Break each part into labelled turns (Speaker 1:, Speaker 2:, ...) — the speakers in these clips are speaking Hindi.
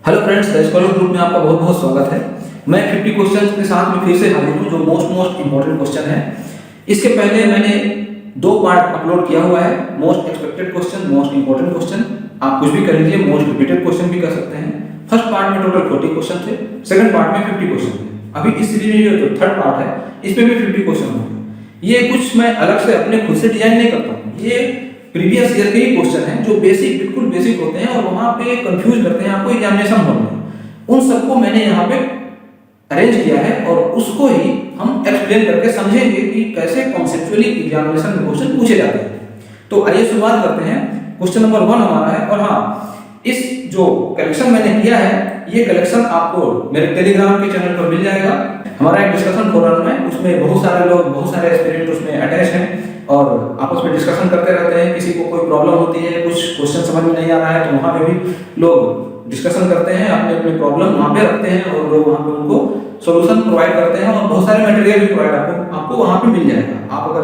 Speaker 1: Hello friends, the scholar group में आपका बहुत बहुत स्वागत है। मैं 50 क्वेश्चंस के साथ में फिर से हाजिर हूँ जो मोस्ट इंपॉर्टेंट क्वेश्चन है। इसके पहले मैंने 2 पार्ट अपलोड किया हुआ है, most expected question, most important question. आप कुछ भी कर लीजिए, मोस्ट रिपीटेड क्वेश्चन भी कर सकते हैं। फर्स्ट पार्ट में टोटल 40 क्वेश्चन थे, सेकंड पार्ट में 50 क्वेश्चन थे। अभी इस सीरीज में जो थर्ड पार्ट है इसमें भी 50 क्वेश्चन होंगे। ये कुछ मैं अलग से अपने खुद से डिजाइन नहीं करता हूँ, ये प्रीवियस ईयर के ही क्वेश्चन हैं जो बेसिक, बिल्कुल बेसिक होते हैं और वहां पे कंफ्यूज करते हैं आपको एग्जामिनेशन हॉल में। उन सबको मैंने यहाँ पे अरेंज किया है और उसको ही हम एक्सप्लेन करके समझेंगे कि कैसे कॉन्सेप्चुअली एग्जामिनेशन में क्वेश्चन पूछे जाते हैं। तो आइए शुरुआत करते हैं। क्वेश्चन नंबर 1 हमारा है, और हाँ, इस जो कलेक्शन मैंने किया है ये कलेक्शन आपको मेरे टेलीग्राम के चैनल पर मिल जाएगा। हमारा एक डिस्कशन फोरम है, उसमें बहुत सारे लोग, बहुत सारे एस्पिरेंट उसमें अटैच हैं और आपस में डिस्कशन करते रहते हैं। किसी को कोई प्रॉब्लम होती है, कुछ क्वेश्चन समझ में नहीं आ रहा है, तो वहाँ पे भी लोग डिस्कशन करते हैं, अपने अपने प्रॉब्लम वहाँ पे रखते हैं और लोग वहाँ पे उनको सॉल्यूशन प्रोवाइड करते हैं और बहुत सारे मटेरियल भी प्रोवाइड आपको वहाँ पे मिल जाएगा। आप अगर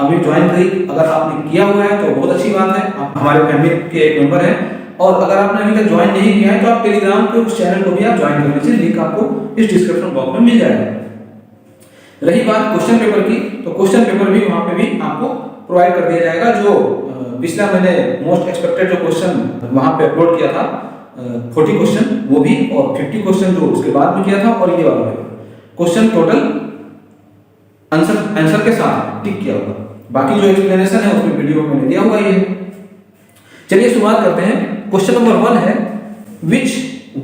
Speaker 1: अभी ज्वाइन अगर आपने किया हुआ है तो बहुत अच्छी बात है, आप हमारे फैमिली के एक मेंबर हैं। और अगर आपने अभी तक ज्वाइन नहीं किया है तो आप टेलीग्राम के उस चैनल को भी आप ज्वाइन कर लीजिए, लिंक आपको इस डिस्क्रिप्शन बॉक्स में मिल जाएगा। रही बात क्वेश्चन पेपर की, तो क्वेश्चन पेपर भी वहाँ पे भी आपको प्रोवाइड कर दिया जाएगा। जो पिछला मैंने मोस्ट एक्सपेक्टेड जो क्वेश्चन वहाँ पे अपलोड किया था 40 क्वेश्चन, वो भी, और 50 क्वेश्चन जो उसके बाद में किया था, और ये वाला क्वेश्चन टोटल आंसर के साथ टिक किया होगा। बाकी जो एक्सप्लेनेशन है उसमें वीडियो मैंने दिया हुआ ही है। चलिए शुरुआत करते हैं। क्वेश्चन नंबर 1 है, which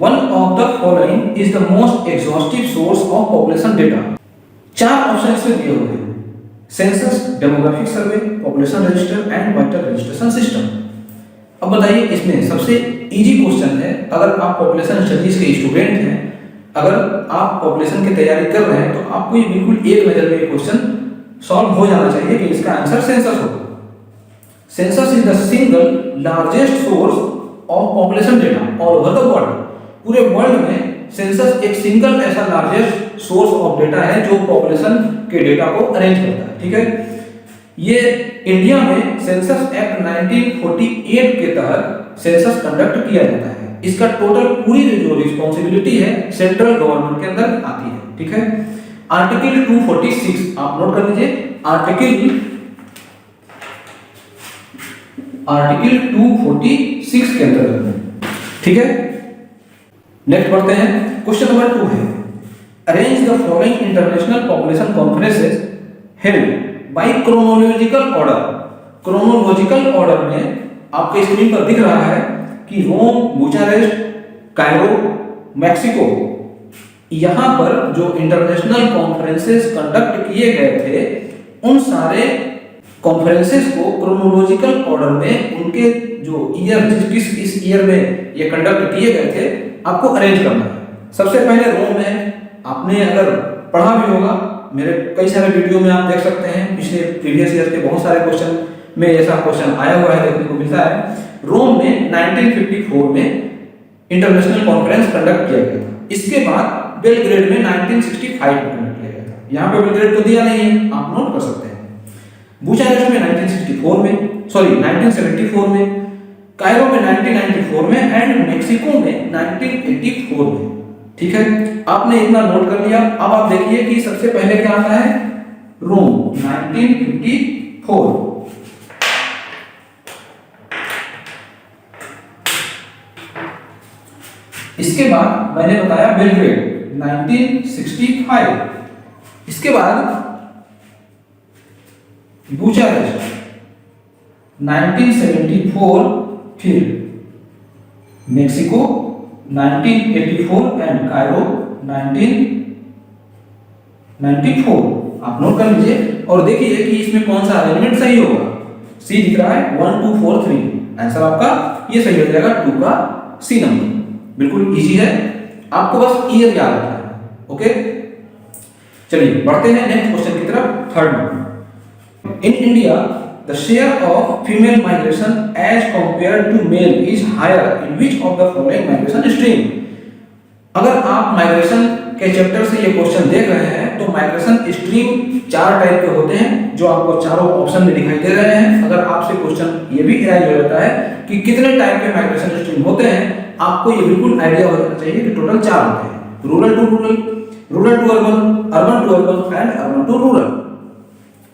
Speaker 1: one of the following is the most exhaustive source of population data. 4 option इसमें दिए हुए हैं, census, demographic survey, population register and vital registration system. अब बताइए, इसमें सबसे इजी क्वेश्चन है। अगर आप पॉपुलेशन स्टडीज के स्टूडेंट हैं, अगर आप पॉपुलेशन की तैयारी कर रहे हैं, तो आपको ये बिल्कुल एक नजर में क्वेश्चन सॉल्व हो जाना चाहिए कि इसका आंसर सेंसस होगा। Census is the single largest source of population data all over the world. पूरे वर्ल्ड में सेंसस एक सिंगल ऐसा लार्जेस्ट सोर्स ऑफ डेटा है जो पॉपुलेशन के डेटा को अरेंज करता है। ठीक है, ये इंडिया में सेंसस एक्ट 1948 के तहत सेंसस कंडक्ट किया जाता है। इसका टोटल पूरी जो रिस्पांसिबिलिटी है सेंट्रल गवर्नमेंट के अंदर आती है। ठीक है, आर्टिकल 246 आप नोट कर लीजिए, आर्टिकल 246 के अंदर। ठीक है, नेक्स्ट बढ़ते हैं। क्वेश्चन नंबर 2 है, arrange the following international population conferences held by chronological order. Chronological order में आपके स्क्रीन पर दिख रहा है कि रोम, बुचारेस्ट, कायरो, मैक्सिको, यहां पर जो इंटरनेशनल कॉन्फ्रेंसेस कंडक्ट किए गए थे, उन सारे कॉन्फ्रेंसेस को क्रोनोलॉजिकल ऑर्डर में उनके जो ईयर, इस ईयर में ये कंडक्ट किए गए थे, आपको अरेंज करना है। सबसे पहले रोम में, आपने अगर पढ़ा भी होगा, मेरे कई सारे वीडियो में आप देख सकते हैं, पिछले प्रीवियस ईयर के बहुत सारे क्वेश्चन में ऐसा क्वेश्चन आया हुआ है, देखने को मिलता है। रोम में 1954 में इंटरनेशनल कॉन्फ्रेंस कंडक्ट किया गया था। इसके बाद बेलग्रेड में 1965 में कंडक्ट किया गया था। यहाँ पे बेलग्रेड तो दिया नहीं है, आप नोट कर सकते हैं। बुचारेस्ट में 1974 में, कायरो में 1994 में एंड मेक्सिको में 1984 में। ठीक है, आपने इतना नोट कर लिया। अब आप देखिए कि सबसे पहले क्या आता है, रोम 1954। इसके बाद मैंने बताया बेलग्रेड 1965। इसके बाद बुचारेस्ट 1974, फिर मेक्सिको 1984 एंड कायरो 1994। आप नोट कर लीजिए और देखिए कि इसमें कौन सा अरेंजमेंट सही होगा। सी दिख रहा है 1 2 4 3, आंसर आपका ये सही हो जाएगा, 2 का सी नंबर। बिल्कुल इजी है, आपको बस ईयर याद रखना है। ओके, चलिए बढ़ते हैं नेक्स्ट क्वेश्चन की तरफ। Third number, in India the share of female migration as compared to male is higher in which of the following migration stream। अगर आप माइग्रेशन के चैप्टर से ये क्वेश्चन देख रहे हैं तो माइग्रेशन स्ट्रीम 4 टाइप के होते हैं जो आपको चारों ऑप्शन में दिखाई दे रहे हैं। अगर आपसे क्वेश्चन ये भी अराइज हो जाता है कि कितने टाइप के माइग्रेशन स्ट्रीम होते हैं, आपको ये बिल्कुल आइडिया हो जाना चाहिए कि टोटल 4 होते हैं, rural to rural, rural to urban, urban to urban and urban to rural.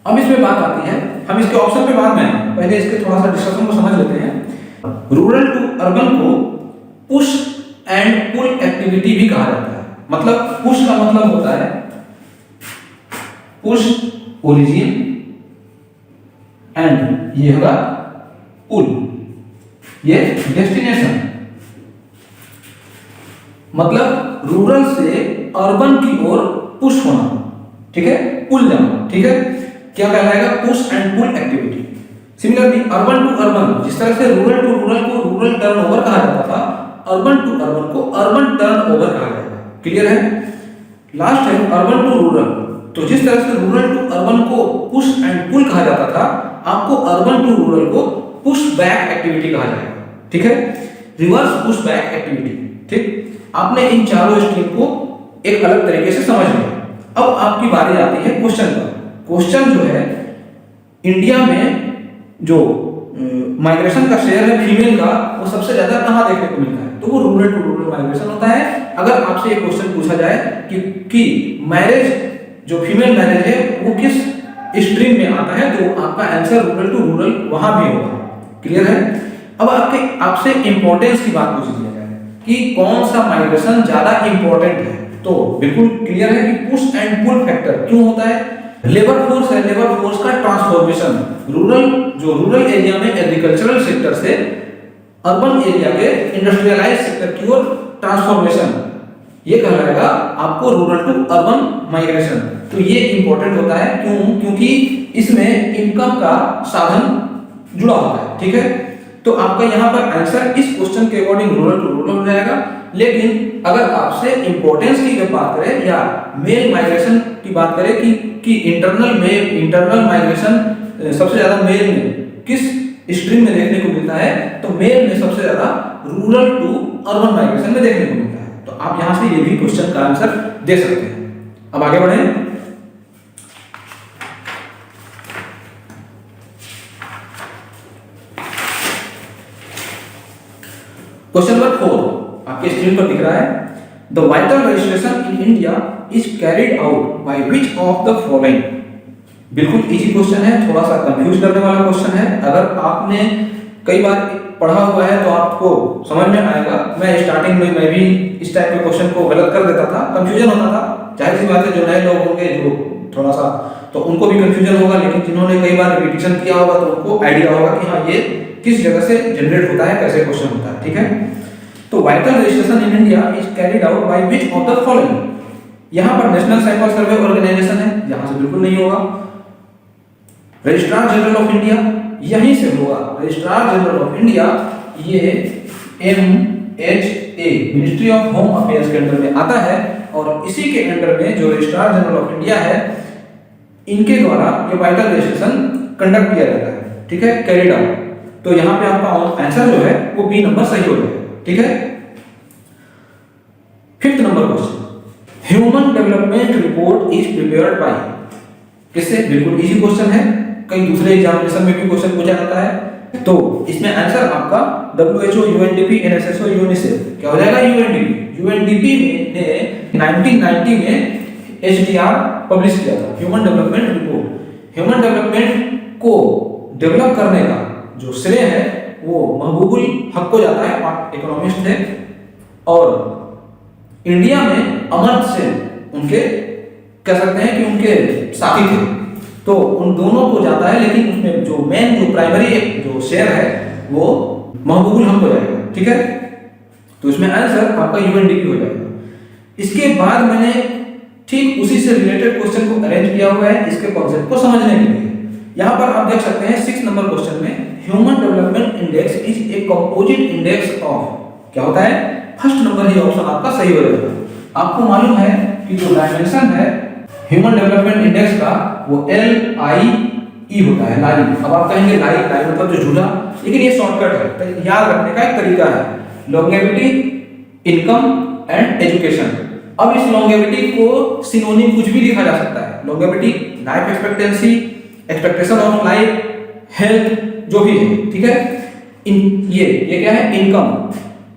Speaker 1: अब इसमें बात आती है, हम इसके ऑप्शन पे बाद में आएंगे, पहले इसके थोड़ा सा डिस्कशन को समझ लेते हैं। रूरल टू अर्बन को पुश एंड पुल एक्टिविटी भी कहा जाता है। मतलब पुश का मतलब होता है पुश ओरिजिन एंड ये होगा पुल ये डेस्टिनेशन। मतलब रूरल से अर्बन की ओर पुश होना, ठीक है, पुल जाना, ठीक है, क्या कहलाएगा, push and pull activity. Similarly urban to urban, जिस तरह से रूरल टू रूरल को रूरल टर्नओवर कहा जाता था, अर्बन टू अर्बन को अर्बन टर्नओवर कहा जाएगा। क्लियर है? लास्ट है अर्बन टू रूरल। तो जिस तरह से रूरल टू अर्बन को पुश एंड पुल कहा जाता था, आपको अर्बन टू रूरल को पुश बैक एक्टिविटी कहा जाएगा, ठीक है, रिवर्स पुश बैक एक्टिविटी। ठीक, आपने इन चारों स्ट्रीम को एक अलग तरीके से समझ लिया। अब आपकी बारी आती है क्वेश्चन पर। क्वेश्चन जो है, इंडिया में जो माइग्रेशन का शेयर है फीमेल का, वो सबसे ज्यादा कहाँ देखने को मिलता है? तो वो रूरल टू रूरल माइग्रेशन होता है। अगर आपसे एक क्वेश्चन पूछा जाए कि मैरिज, जो फीमेल मैरिज है वो किस स्ट्रीम में आता है, तो आपका आंसर रूरल टू रूरल वहां भी होगा। क्लियर है? अब आपसे इंपॉर्टेंस की बात पूछ लिया जाए कि कौन सा माइग्रेशन ज्यादा इंपॉर्टेंट है, तो बिल्कुल क्लियर है कि पुश एंड पुल फैक्टर क्यों होता है। लेबर फोर्स है, लेबर फोर्स का ट्रांसफॉर्मेशन, रूरल एरिया में एग्रीकल्चरल सेक्टर से अर्बन एरिया के इंडस्ट्रियलाइज सेक्टर की ओर ट्रांसफॉर्मेशन, ये कहलाएगा आपको रूरल टू अर्बन माइग्रेशन। तो ये इंपॉर्टेंट होता है, क्योंकि इसमें इनकम का साधन जुड़ा होता है, ठीक है। तो आपका यहाँ पर आंसर इस क्वेश्चन के अकॉर्डिंग रूरल टू रूरल हो जाएगा। लेकिन अगर आपसे इंपॉर्टेंस की बात करें या मेल माइग्रेशन की बात करें कि इंटरनल माइग्रेशन सबसे ज्यादा मेल में किस स्ट्रीम में देखने को मिलता है, तो मेल में सबसे ज्यादा रूरल टू अर्बन माइग्रेशन में देखने को मिलता है। तो आप यहां से ये भी क्वेश्चन का आंसर दे सकते हैं। अब आगे बढ़े। क्वेश्चन नंबर 4 आपके स्क्रीन पर दिख रहा है। The vital registration in India is carried out by which of the following. बिल्कुल इजी क्वेश्चन है, थोड़ा सा कंफ्यूज करने वाला क्वेश्चन है। अगर आपने कई बार पढ़ा हुआ है तो आपको समझ में आएगा। मैं स्टार्टिंग में मैं भी इस टाइप के क्वेश्चन को गलत कर देता था, कंफ्यूजन होता था। जाहिर सी बात है, जो नए लोग होंगे जो थोड़ा सा, तो उनको भी कंफ्यूजन होगा, लेकिन जिन्होंने कई बार रिपीटिशन किया होगा तो उनको आइडिया होगा कि हाँ ये किस जगह से जनरेट होता है, कैसे क्वेश्चन होता है, ठीक है। तो vital registration in India is carried out by which of the following. यहां पर नेशनल सैंपल सर्वे ऑर्गेनाइजेशन है, यहां से बिल्कुल नहीं होगा। रजिस्ट्रार जनरल ऑफ इंडिया, यहीं से होगा। रजिस्ट्रार जनरल ऑफ इंडिया ये MHA ministry of home affairs के अंडर में आता है, और इसी के अंडर में जो रजिस्ट्रार जनरल ऑफ इंडिया है, इनके द्वारा ये वाइटल रजिस्ट्रेशन कंडक्ट किया जाता है, ठीक है, कैरिड आउट। तो यहाँ पे आपका आंसर जो है वो बी नंबर सही हो जाएगा, ठीक है। 5th number question, human development report is prepared by, किससे? बिल्कुल इजी क्वेश्चन है, कई दूसरे एग्जामिनेशन में भी क्वेश्चन पूछा जाता है। तो इसमें आंसर आपका WHO, UNDP, NSSO, UNICEF क्या हो जाएगा? UNDP ने 1990 में HDR पब्लिश किया था, human development report. Human development को डेवलप करने का जो श्रेय है वो महबूबुल हक को जाता है, इकोनॉमिस्ट थे, और इंडिया में अमर्त्य सेन उनके कह सकते हैं कि उनके साथी थे, तो उन दोनों को जाता है। लेकिन उसमें जो मेन जो प्राइमरी जो शेयर है वो महबूबुल हक हो जाएगा, ठीक है। तो इसमें आंसर आपका UNDP हो जाएगा। इसके बाद मैंने ठीक उसी से रिलेटेड क्वेश्चन को अरेंज किया हुआ है इसके कॉन्सेप्ट को समझने के लिए। यहाँ पर आप देख सकते हैं 6 नंबर क्वेश्चन में, human development index is a composite index of, क्या होता है? फर्स्ट नंबर ही ऑप्शन आपका सही हो जाएगा। आपको मालूम है कि जो डायमेंशन है ह्यूमन डेवलपमेंट इंडेक्स का वो LIE होता है, लाई। अब आप कहेंगे लाई मतलब जो झूला, लेकिन ये शॉर्टकट है, तो याद रखने का एक तरीका है। Longevity, income and education. अब इस लॉन्गेविटी को सिनोनिम कुछ भी लिखा जा सकता है। Longevity, life expectancy, expectation of life, health, जो भी है, ठीक है। ये क्या है? इनकम।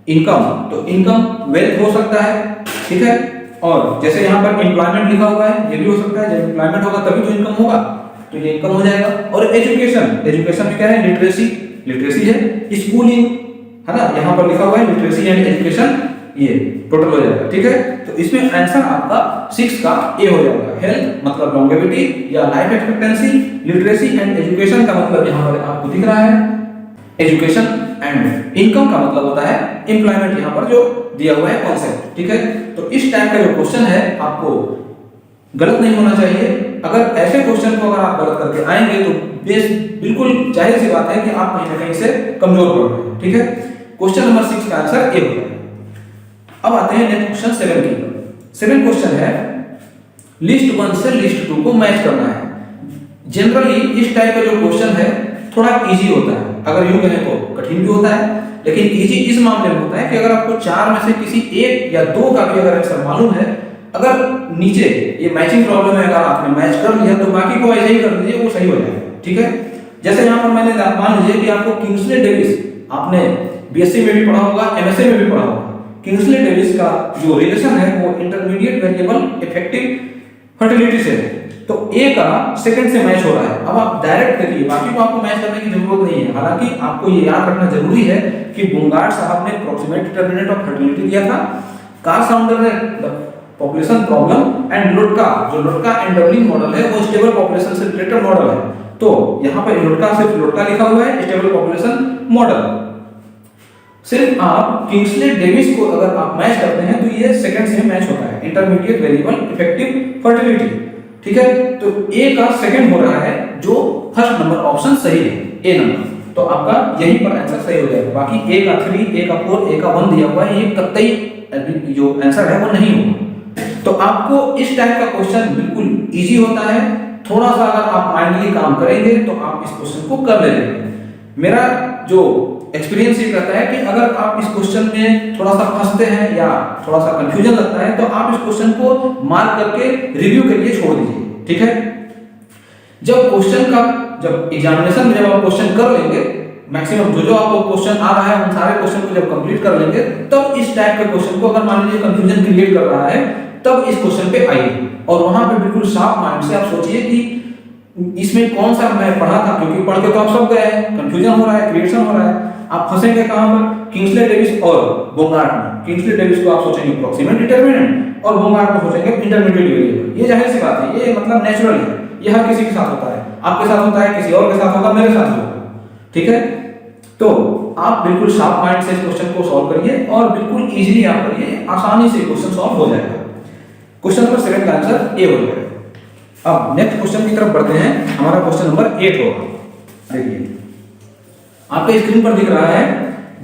Speaker 1: इनकम, तो इनकम वेल्थ हो सकता है, ठीक है। और जैसे यहाँ पर एम्प्लॉयमेंट लिखा हुआ है, ये भी हो सकता है, जब एम्प्लॉयमेंट होगा तभी तो इनकम होगा, तो ये इनकम हो जाएगा। और एजुकेशन, एजुकेशन में क्या है, लिटरेसी, लिटरेसी है, स्कूलिंग है ना, यहाँ पर लिखा हुआ है लिटरेसी एंड एजुकेशन, ये टोटल हो जाएगा, ठीक है। तो इसमें आंसर आपका 6 का ए हो जाएगा। हेल्थ मतलब लॉन्गेविटी या life expectancy, literacy and education का मतलब यहाँ पर आपको दिख रहा है एजुकेशन, एंड इनकम का मतलब होता है एम्प्लॉयमेंट, यहाँ पर जो दिया हुआ है कॉन्सेप्ट, ठीक है। तो इस टाइप का जो क्वेश्चन है आपको गलत नहीं होना चाहिए। अगर ऐसे क्वेश्चन को अगर आप गलत करके आएंगे तो बेस बिल्कुल जाहिर सी बात है कि आप कहीं ना कहीं से कमजोर पड़ रहे हैं, ठीक है। क्वेश्चन नंबर 6 का आंसर ए हो जाएगा। अब आते हैं नेक्स्ट क्वेश्चन 7 की। 7 क्वेश्चन है लिस्ट 1 से लिस्ट 2 को मैच करना है। जनरली इस टाइप का जो क्वेश्चन है थोड़ा इजी होता है, अगर यूं कहें तो कठिन भी होता है, लेकिन इजी इस मामले में होता है कि अगर आपको 4 में से किसी एक या 2 का भी अगर आंसर मालूम है, अगर नीचे ये मैचिंग प्रॉब्लम है, अगर आपने मैच कर लिया तो बाकी को ऐसे ही कर दीजिए, वो सही हो जाएगा, ठीक है। जैसे यहाँ पर मैंने मान लीजिए कि आपको किंग्सले डेविस, आपने बीएससी में भी पढ़ा होगा, एमएससी में भी पढ़ा होगा, किंग्सले डेविस का जो रिलेशन है वो इंटरमीडिएट वेरिएबल इफेक्टिव फर्टिलिटी से है, तो ए का सेकंड से मैच हो रहा है। अब आप डायरेक्ट देखिए, बाकी को आपको मैच करने की जरूरत नहीं है। हालांकि आपको ये याद रखना जरूरी है कि बुंगार्ड साहब ने अप्रोक्सीमेट डिटरमिनेंट ऑफ फर्टिलिटी दिया था, कार्ल साउंडर ने पॉपुलेशन प्रॉब्लम, एंड लुडका, जो लुडका एंड डबलिंग मॉडल है वो स्टेबल पॉपुलेशन से रिलेटेड मॉडल है। तो यहाँ पर लुडका सिर्फ लुडका लिखा हुआ है, स्टेबल पॉपुलेशन मॉडल। सिर्फ आप किंग्सले डेविस को अगर आप मैच करते हैं तो ये सेकंड से मैच होता है, इंटरमीडिएट वेरिएबल इफेक्टिव फर्टिलिटी, ठीक है। तो ए का सेकंड हो रहा है, जो फर्स्ट नंबर ऑप्शन सही है, ए नंबर, तो आपका यहीं पर आंसर सही हो जाएगा। बाकी ए का 3, ए का 4, ए का 1 दिया हुआ है, ये कतई जो आंसर है वो नहीं होगा। तो आपको इस टाइप का क्वेश्चन बिल्कुल इजी होता है, थोड़ा सा अगर आप माइंडली काम करेंगे तो आप इस क्वेश्चन को कर लेंगे। मेरा जो एक्सपीरियंस ये कहता है कि अगर आप इस क्वेश्चन में थोड़ा सा फंसते हैं या थोड़ा सा कंफ्यूजन लगता है तो आप इस क्वेश्चन को मार्क करके रिव्यू के लिए छोड़ दीजिए, ठीक है। जब एग्जामिनेशन में जब आप क्वेश्चन कर लेंगे, मैक्सिमम जो आपको क्वेश्चन आ रहा है उन सारे क्वेश्चन को जब कंप्लीट कर लेंगे, तब इस टाइप के क्वेश्चन को, अगर मान लीजिए कंफ्यूजन क्रिएट कर रहा है, तब इस क्वेश्चन पे आइए और वहां पे बिल्कुल साफ माइंड से आप सोचिए कि इसमें कौन सा मैं पढ़ा था, क्योंकि पढ़ के तो आप सब गए हैं, कंफ्यूजन हो रहा है, क्रिएशन हो रहा है। आप फंसेंगे कहां पर, किंग्सले डेविस और बुंगार्ड में। किंग्सले डेविस को आप सोचेंगे अप्रोक्सीमेट डिटरमिनेंट और बुंगार्ड को सोचेंगे इंटरमीडिएट वेरिएबल। ये जाहिर सी बात है, ये मतलब नेचुरल है, ये हर किसी के साथ होता है, आपके साथ होता है, किसी और के साथ होगा, मेरे साथ होगा, ठीक है। तो आप बिल्कुल शार्प माइंड से इस क्वेश्चन को सॉल्व करिए और बिल्कुल इजीली आप करिए, आसानी से क्वेश्चन सॉल्व हो जाएगा। क्वेश्चन नंबर 7 का आंसर ए हो जाएगा। अब नेक्स्ट क्वेश्चन की तरफ बढ़ते हैं, हमारा क्वेश्चन नंबर 8 होगा। देखिए आपके स्क्रीन पर दिख रहा है,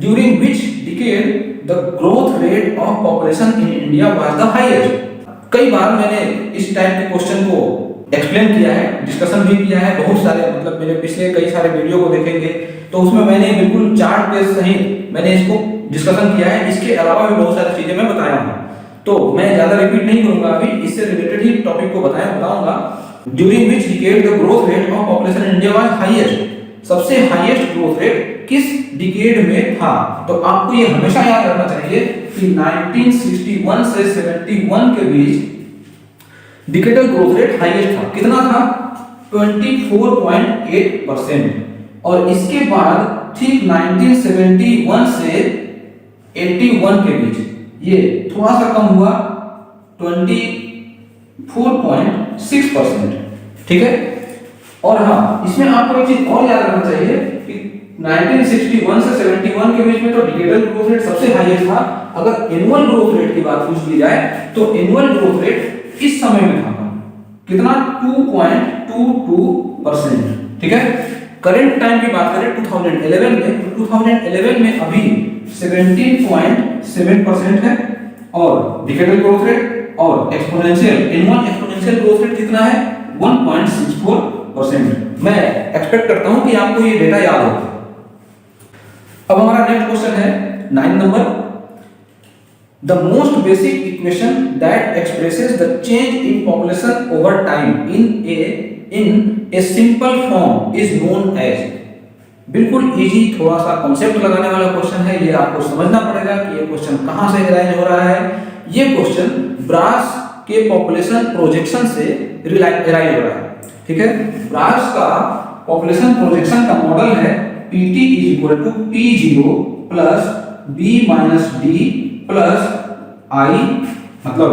Speaker 1: during which decade the growth rate of population in India was the highest. कई बार मैंने इस टाइप के क्वेश्चन को एक्सप्लेन किया है, डिस्कशन भी किया है, बहुत सारे मतलब मेरे पिछले कई सारे वीडियो को देखेंगे तो उसमें मैंने बिल्कुल चार्ट के सहित मैंने इसको डिस्कशन किया है। इसके अलावा भी बहुत सारी चीजें मैं बताया हूँ, तो मैं ज्यादा रिपीट नहीं करूंगा, अभी इससे रिलेटेड ही टॉपिक को बताऊंगा। During which decade the growth rate of population in India was highest, सबसे हाईएस्ट ग्रोथ रेट किस डिकेड में था। तो आपको ये हमेशा याद रखना चाहिए कि 1961 से 71 के बीच डिकेडल ग्रोथ रेट हाईएस्ट था। कितना था, 24.8%। और इसके बाद ठीक 1971 से 81 के बीच ये थोड़ा सा कम हुआ, 24.6%, ठीक है। और हाँ, इसमें आपको एक चीज और याद रखना चाहिए कि 1961 से 71 के बीच में तो डिकेडल ग्रोथ रेट सबसे हाईएस्ट था। अगर एनुअल ग्रोथ रेट की बात पूछ ली जाए तो एनुअल ग्रोथ रेट इस समय में था कितना, 2.22%, ठीक है। करंट टाइम की बात करें 2011 में, तो 2011 में अभी 17.7% है और डिकेडल ग्रोथ रेट, और exponential annual exponential growth rate कितना है, 1.64%। मैं एक्सपेक्ट करता हूं कि आपको ये डेटा याद होगा। अब हमारा नेक्स्ट क्वेश्चन है 9 number, the most basic equation that expresses the change in population over time in a simple form is known as। बिल्कुल इजी, थोड़ा सा कॉन्सेप्ट लगाने वाला क्वेश्चन है। ये आपको समझना पड़ेगा कि ये क्वेश्चन कहाँ से अराइज हो रहा है। ये क्वेश्चन ब्रास के पॉपुलेशन प्रोजेक्शन से अराइज हो रहा है। ठीक है, ब्रास का पॉपुलेशन प्रोजेक्शन का मॉडल है PT = P0 plus B minus D plus I, मतलब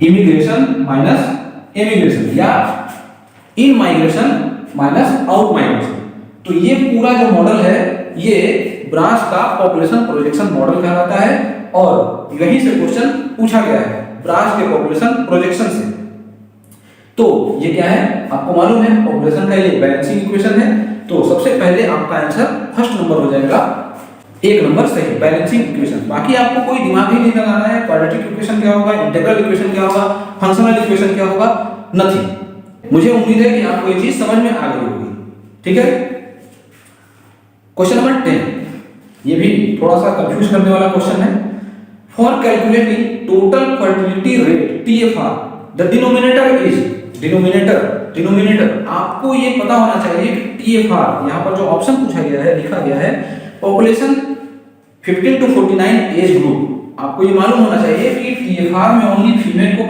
Speaker 1: इमिग्रेशन माइनस एमिग्रेशन या इन माइग्रेशन माइनस आउट माइग्रेशन। तो ये पूरा जो मॉडल है ये ब्रास का पॉपुलेशन प्रोजेक्शन मॉडल कहलाता है और यहीं से क्वेश्चन पूछा गया है ब्रास के पॉपुलेशन प्रोजेक्शन से। तो ये क्या है आपको मालूम है, पॉपुलेशन का ये बैलेंसिंग इक्वेशन है। तो सबसे पहले आपका आंसर फर्स्ट नंबर हो जाएगा, 1 नंबर सही, बैलेंसिंग इक्वेशन। बाकी आपको कोई दिमाग ही नहीं लगाना है, क्वाड्रेटिक इक्वेशन क्या होगा, इंटीग्रल इक्वेशन क्या होगा, फंक्शनल इक्वेशन क्या होगा, नथिंग। मुझे उम्मीद है कि आपको ये चीज समझ में आ गई होगी। ठीक है, क्वेश्चन नंबर 10, ये भी थोड़ा सा कंफ्यूज करने वाला क्वेश्चन है। For calculating total fertility rate TFR, the denominator is, denominator आपको ये पता होना चाहिए कि TFR, यहाँ पर जो ऑप्शन पूछा गया है, लिखा गया है पॉपुलेशन 15 to 49 एज ग्रुप। आपको ये मालूम होना चाहिए कि TFR में ओनली फीमेल को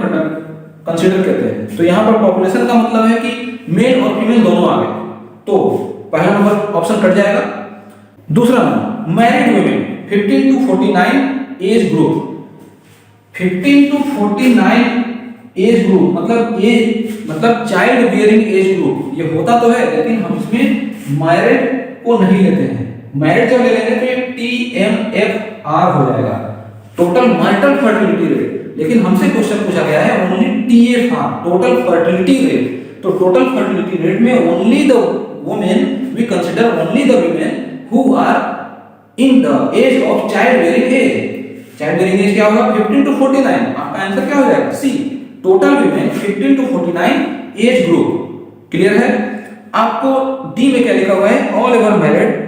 Speaker 1: कंसीडर करते हैं। तो यहाँ पर पॉपुलेशन का मतलब है कि मेल और फीमेल दोनों आ गए, तो पहला नंबर ऑप्शन कट जाएगा। दूसरा number married women 15 to 49 age group, 15 to 49 age group मतलब चाइल्ड बियरिंग एज ग्रुप। ये होता तो है लेकिन हम इसमें मैरिड को नहीं लेते हैं। मैरिड जब ले लेंगे तो ये TMFR हो जाएगा, टोटल मैरिटल फर्टिलिटी रेट। लेकिन हमसे क्वेश्चन पूछा गया है only TFR, total fertility rate. तो टोटल फर्टिलिटी रेट में only the women, we consider only the women who are in the age of child bearing age. Child bearing age क्या होगा 15 to 49। आपका आंसर क्या हो जाएगा C, total women 15 to 49 age group. Clear है। आपको डी में क्या लिखा हुआ है, all ever married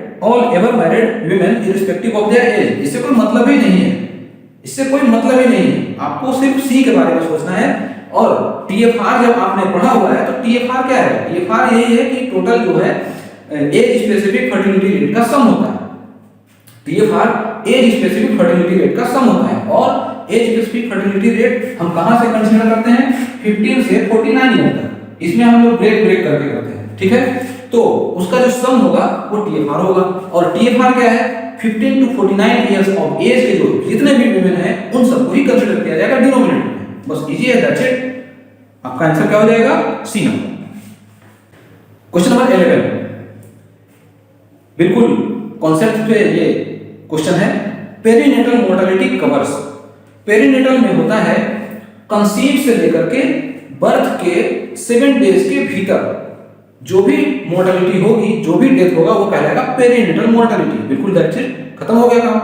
Speaker 1: women irrespective of their age. इससे कोई मतलब ही नहीं है, इससे कोई मतलब ही नहीं है। आपको सिर्फ सी के बारे में सोचना है। और TFR जब आपने पढ़ा हुआ है तो TFR क्या है, TFR यही है कि टोटल जो है एज स्पेसिफिक फर्टिलिटी रेट का सम होता है। TFR age specific fertility rate का सम होता है। और एज स्पेसिफिक फर्टिलिटी रेट हम कहां से कंसीडर करते हैं, 15 से 49 ईयर तक। इसमें हम लोग ब्रेक करके करते हैं। ठीक है, तो उसका जो सम होगा वो TFR होगा। और TFR क्या है, 15 to 49 इयर्स ऑफ एज के जो जितने भी विमेन हैं उन सबको ही कंसीडर किया जाएगा डिनोमिनेटर में। बस इजी है, दैट्स इट। आपका आंसर क्या हो जाएगा, C नंबर। क्वेश्चन नंबर 11, बिल्कुल कॉन्सेप्ट पे ये क्वेश्चन है। पेरीनेटल मोर्टेलिटी कवर्स, पेरीनेटल में होता है कंसीव से लेकर के बर्थ के 7 डेज के भीतर जो भी मोर्टेलिटी होगी, जो भी डेथ होगा वो कहलाएगा पेरीनेटल मोर्टेलिटी। बिल्कुल दैट्स इट, खत्म हो गया काम।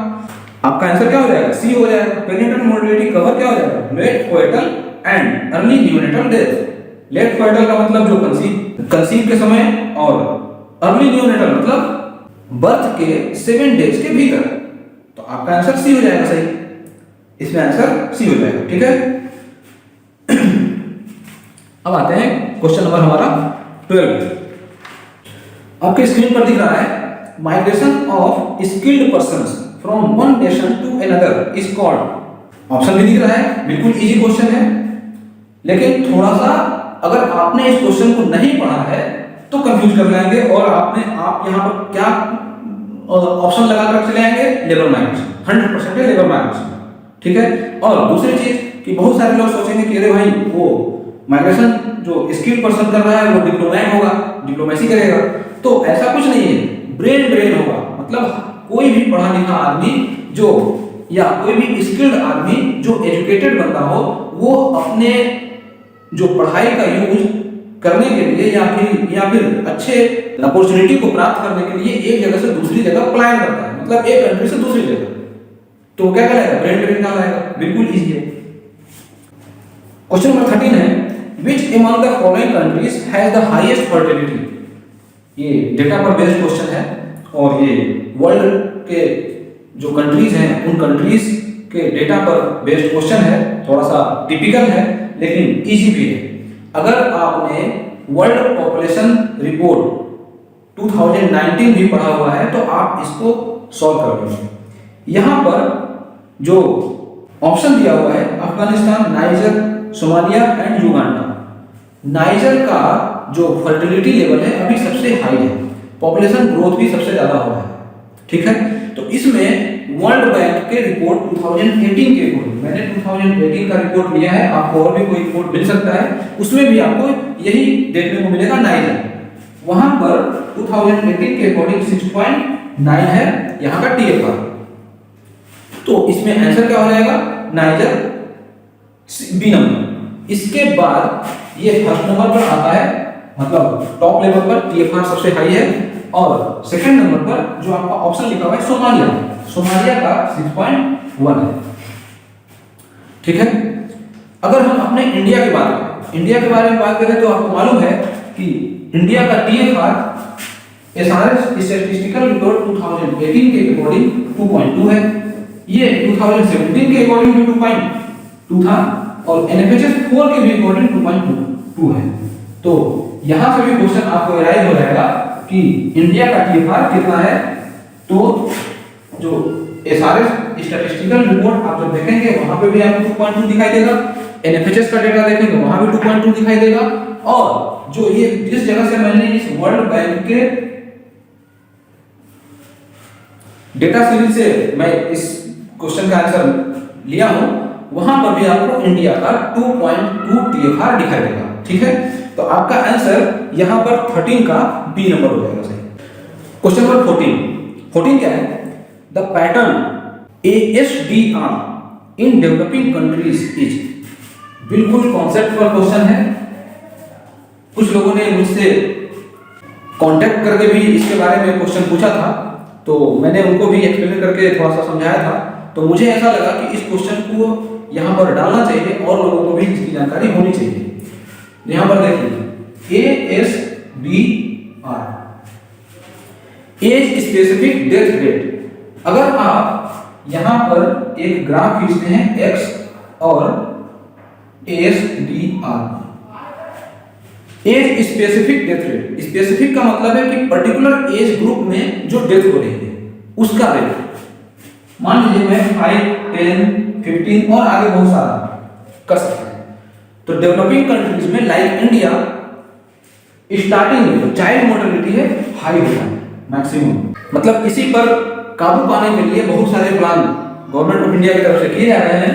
Speaker 1: आपका आंसर क्या हो जाएगा, C हो जाएगा। पेरीनेटल मोर्टेलिटी कवर क्या हो जाएगा, late foetal and early neonatal death. Late foetal का मतलब जो कंसीव के समय, और अर्ली न्यूनेटल मतलब बर्थ के 7 डेज के भीतर। तो आपका आंसर C हो जाएगा सही, इसमें आंसर C हो जाएगा। ठीक है, अब आते हैं क्वेश्चन नंबर हमारा 12। आपके स्क्रीन पर दिख रहा है migration of skilled persons from one nation to another is called. Option भी दिख रहा है, बिल्कुल इजी क्वेश्चन है। लेकिन थोड़ा सा अगर आपने इस क्वेश्चन को नहीं पढ़ा है तो कंफ्यूज कर जाएंगे और आप यहाँ पर क्या ऑप्शन लगाकर चले आएंगे, लेबर माइग्रेशन, 100% है लेबर माइग्रेशन। ठीक है, और दूसरी चीज कि बहुत सारे लोग सोचेंगे कि अरे भाई वो माइग्रेशन जो स्किल्ड पर्सन कर रहा है वो डिप्लोमैट होगा, डिप्लोमेसी करेगा। तो ऐसा कुछ नहीं है, ब्रेन होगा। मतलब कोई भी पढ़ा लिखा आदमी जो, या कोई भी स्किल्ड आदमी जो एजुकेटेड बंदा हो, वो अपने जो पढ़ाई का यूज करने के लिए या फिर अच्छे अपॉर्चुनिटी को प्राप्त करने के लिए एक जगह से दूसरी जगह प्लान करता है, मतलब एक कंट्री से दूसरी जगह। तो क्या कहलाएगा, ब्रेन कहलाएगा। बिल्कुल इजी है। क्वेश्चन नंबर 13 है, which among the following countries has the highest fertility। ये डेटा पर बेस्ड क्वेश्चन है और ये वर्ल्ड के जो कंट्रीज हैं उन कंट्रीज के डेटा पर बेस्ड क्वेश्चन है। थोड़ा सा टिपिकल है लेकिन इजी भी है। अगर आपने वर्ल्ड पॉपुलेशन रिपोर्ट 2019 भी पढ़ा हुआ है, तो आप इसको सॉल्व कर लीजिए। यहाँ पर जो ऑप्शन दिया हुआ है Afghanistan, niger, Somalia and Uganda. Niger का जो फर्टिलिटी लेवल है अभी सबसे हाई है, पॉपुलेशन ग्रोथ भी सबसे ज्यादा हो रहा है, ठीक है। तो इसमें वर्ल्ड बैंक के रिपोर्ट 2018 के अकॉर्डिंग, मैंने 2018 का रिपोर्ट लिया है, आपको और भी कोई रिपोर्ट मिल सकता है, उसमें भी आपको यही देखने को मिलेगा नाइजर। वहां पर 2018 के अकॉर्डिंग 6.9 है यहाँ का TFR। तो इसमें आंसर क्या हो जाएगा, नाइजर बी नंबर। इसके बाद ये फर्स्ट नंबर पर आता है, मतलब टॉप लेवल पर TFR सबसे हाई है, और सेकंड नंबर पर जो आपका ऑप्शन लिखा हुआ है सोमालिया, सोमालिया का 6.1 है, ठीक है। अगर हम अपने इंडिया की बात करें, इंडिया के बारे में बात करें तो आपको मालूम है कि इंडिया का TFR SRS स्टैटिस्टिकल रिपोर्ट 2018 के अकॉर्डिंग 2.2 है, ये 2017 के अकॉर्डिंग भी 2.2 था, और NFHS 4 के भी अकॉर्डिंग 2.2 है। तो यहां से भी क्वेश्चन आपको राइज हो जाएगा कि इंडिया का TFR कितना है। तो जो SRS स्टैटिस्टिकल रिपोर्ट आप जब देखेंगे वहां पे भी आपको 2.2 दिखाई देगा, NFHS का डेटा देखेंगे वहां भी 2.2 दिखाई देगा, और जो ये जिस जगह से मैंने इस वर्ल्ड बैंक के डेटा सीरीज से मैं इस क्वेश्चन का आंसर लिया हूं, वहां पर भी आपको इंडिया का 2.2 TFR दिखाई देगा, ठीक है। तो आपका आंसर यहां पर 13 का बी नंबर हो जाएगा सही। क्वेश्चन नंबर 14 क्या है, the pattern ASDR in developing countries is. बिल्कुल कॉन्सेप्ट पर क्वेश्चन है, कुछ लोगों ने मुझसे कांटेक्ट करके भी इसके बारे में क्वेश्चन पूछा था, तो मैंने उनको भी एक्सप्लेन करके थोड़ा सा समझाया था। तो मुझे ऐसा लगा कि इस क्वेश्चन को यहाँ पर डालना चाहिए और लोगों को भी इसकी जानकारी होनी चाहिए। यहाँ पर देखिए ASDR, age specific death rate. अगर आप यहाँ पर एक ग्राफ खींचते हैं X और ASDR, age specific death rate, specific का मतलब है कि पर्टिकुलर एज ग्रुप में जो डेथ हो रही है उसका रेट। मान लीजिए मैं 5, 10, 15 और आगे बहुत सारा कर सकते हैं। तो डेवलपिंग कंट्रीज में लाइक इंडिया स्टार्टिंग में चाइल्ड मोर्टेलिटी है हाई होता है मैक्सिमम, मतलब इसी पर काबू पाने के लिए बहुत सारे प्लान गवर्नमेंट ऑफ इंडिया की तरफ से किए जा रहे हैं।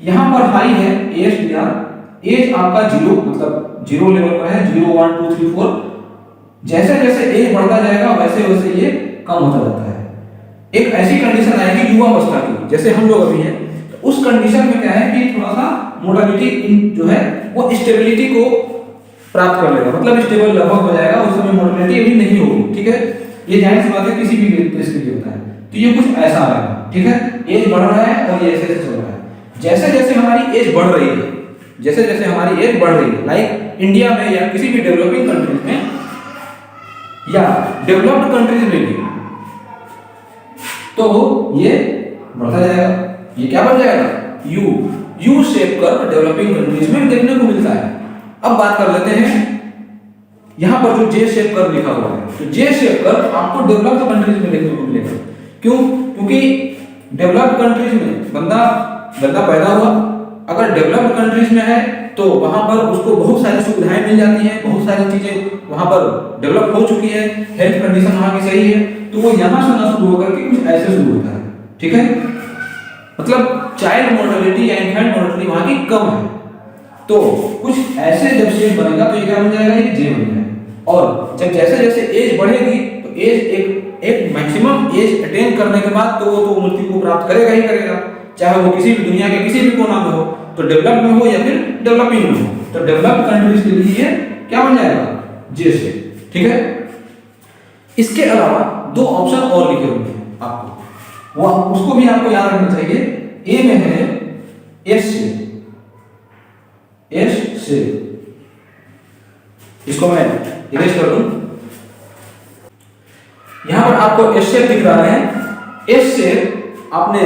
Speaker 1: यहाँ पर हाई है ASDR, एज आपका 0 मतलब 0 लेवल पर है, 0, 1, 2, 3, 4। जैसे जैसे एज बढ़ता जाएगा वैसे वैसे ये कम होता जाता है। एक ऐसी कंडीशन आएगी युवावस्था की, जैसे हम लोग अभी हैं, तो उस कंडीशन में क्या है कि थोड़ा सा मोर्टेलिटी जो है वो स्टेबिलिटी को प्राप्त कर लेगा, मतलब स्टेबल लगभग हो जाएगा, उस समय मोर्टेलिटी अभी नहीं होगी, ठीक है। ये जाहिर सी बात है किसी भी देश के लिए होता है। तो ये कुछ ऐसा आएगा, ठीक है। एज बढ़ रहा है और ये ऐसे ऐसे चल रहा है। जैसे जैसे हमारी एज बढ़ रही है, जैसे जैसे हमारी एज बढ़ रही है, लाइक इंडिया में या किसी भी डेवलपिंग कंट्रीज में या डेवलप्ड कंट्रीज में भी, तो ये बढ़ता जाएगा। ये क्या बन जाएगा, U shape curve developing countries में देखने को मिलता है। अब बात कर लेते हैं यहाँ पर जो जे शेप कर्व लिखा हुआ है, तो जे शेप कर्व आपको डेवलप्ड कंट्रीज में देखने को मिलेगा। क्यों? क्योंकि डेवलप्ड कंट्रीज में बंदा पैदा हुआ, अगर डेवलप्ड कंट्रीज में है तो वहां पर उसको बहुत सारी सुविधाएं मिल जाती हैं, बहुत सारी चीजें वहां पर डेवलप हो चुकी है, हेल्थ कंडीशन वहां की सही है, तो वो यहाँ से ना शुरू होकर के कुछ ऐसे शुरू होता है, ठीक है। मतलब चाइल्ड मोर्टेलिटी या इन्फेंट मोर्टेलिटी वहां की कम है, तो कुछ ऐसे जब शेप बनेगा तो ये क्या बन जाएगा, ये जे बन जाएगा। और जब जैसे जैसे एज बढ़ेगी तो एज एक मैक्सिमम एज अटेन करने के बाद तो वो तो मृत्यु को प्राप्त करेगा ही करेगा, चाहे वो किसी भी दुनिया के किसी भी कोना में हो, तो डेवलप में हो या फिर डेवलपिंग में हो। तो डेवलप्ड कंट्रीज के लिए क्या बन जाएगा, जे शेप, ठीक है। इसके अलावा दो ऑप्शन और लिखे हुए हैं आपको, वो उसको भी आपको याद रखना चाहिए। ए में है एस शेप, इसको मैं इरेज कर दूं। यहां पर आपको एस शेप दिख रहा है। एस शेप आपने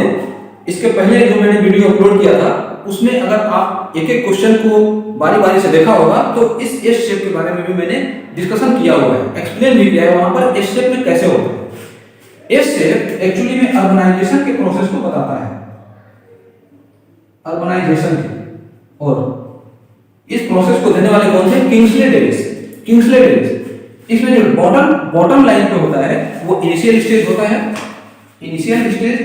Speaker 1: इसके पहले जो मैंने वीडियो अपलोड किया था उसमें अगर आप एक एक क्वेश्चन को बारी बारी से देखा होगा तो इस एस शेप के बारे में भी मैंने डिस्कशन किया हुआ है, एक्सप्लेन भी किया है वहां पर एस शेप में कैसे होता है। एस शेप एक्चुअली में अर्बनाइजेशन के प्रोसेस को बताता है, अर्बनाइजेशन के, और इस प्रोसेस को देने वाले कौन थे? Kingsley Davis. किंग्सले डेविस इसमें जो बॉटम लाइन पे होता है वो इनिशियल स्टेज होता है। इनिशियल स्टेज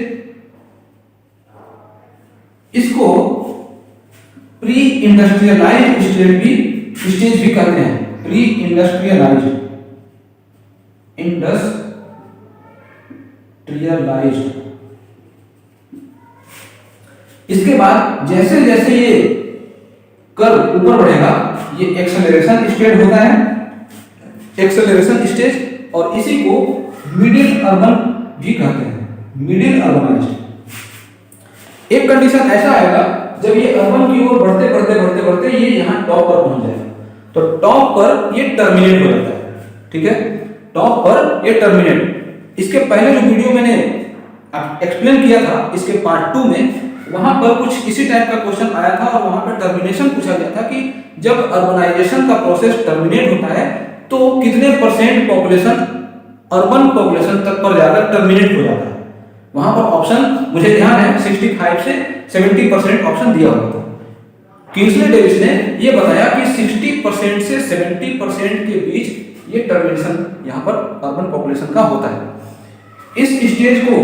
Speaker 1: इसको प्री इंडस्ट्रियलाइज्ड स्टेज भी कहते हैं। प्री इंडस्ट्रियलाइज्ड इसके बाद जैसे जैसे ये कर्व ऊपर बढ़ेगा ये एक्सेलरेशन स्टेज होता है, एक्सेलरेशन स्टेज, और इसी को मिडिल अर्बन भी कहते हैं, मिडिल अर्बनाइज्ड। एक कंडीशन ऐसा आएगा जब ये अर्बन की ओर बढ़ते बढ़ते बढ़ते बढ़ते ये यहाँ टॉप पर पहुंच जाएगा, तो टॉप पर ये टर्मिनेट हो जाता है, ठीक है, टॉप पर ये टर्मिनेट। इसके पहले जो वीडियो मैंने एक्सप्लेन किया था इसके पार्ट 2 में, वहां पर कुछ इसी टाइप का क्वेश्चन आया था और वहां पर टर्मिनेशन पूछा गया था कि जब अर्बनाइजेशन का प्रोसेस टर्मिनेट होता है तो कितने परसेंट पॉपुलेशन अर्बन पॉपुलेशन तक पर जाकर टर्मिनेट हो जाता है। वहां पर ऑप्शन मुझे ध्यान है 65 से 70% ऑप्शन दिया हुआ था। किंग्सले डेविस ने यह बताया कि 60% से 70% के बीच ये टर्मिनेशन यहां पर अर्बन पॉपुलेशन का होता है। इस स्टेज को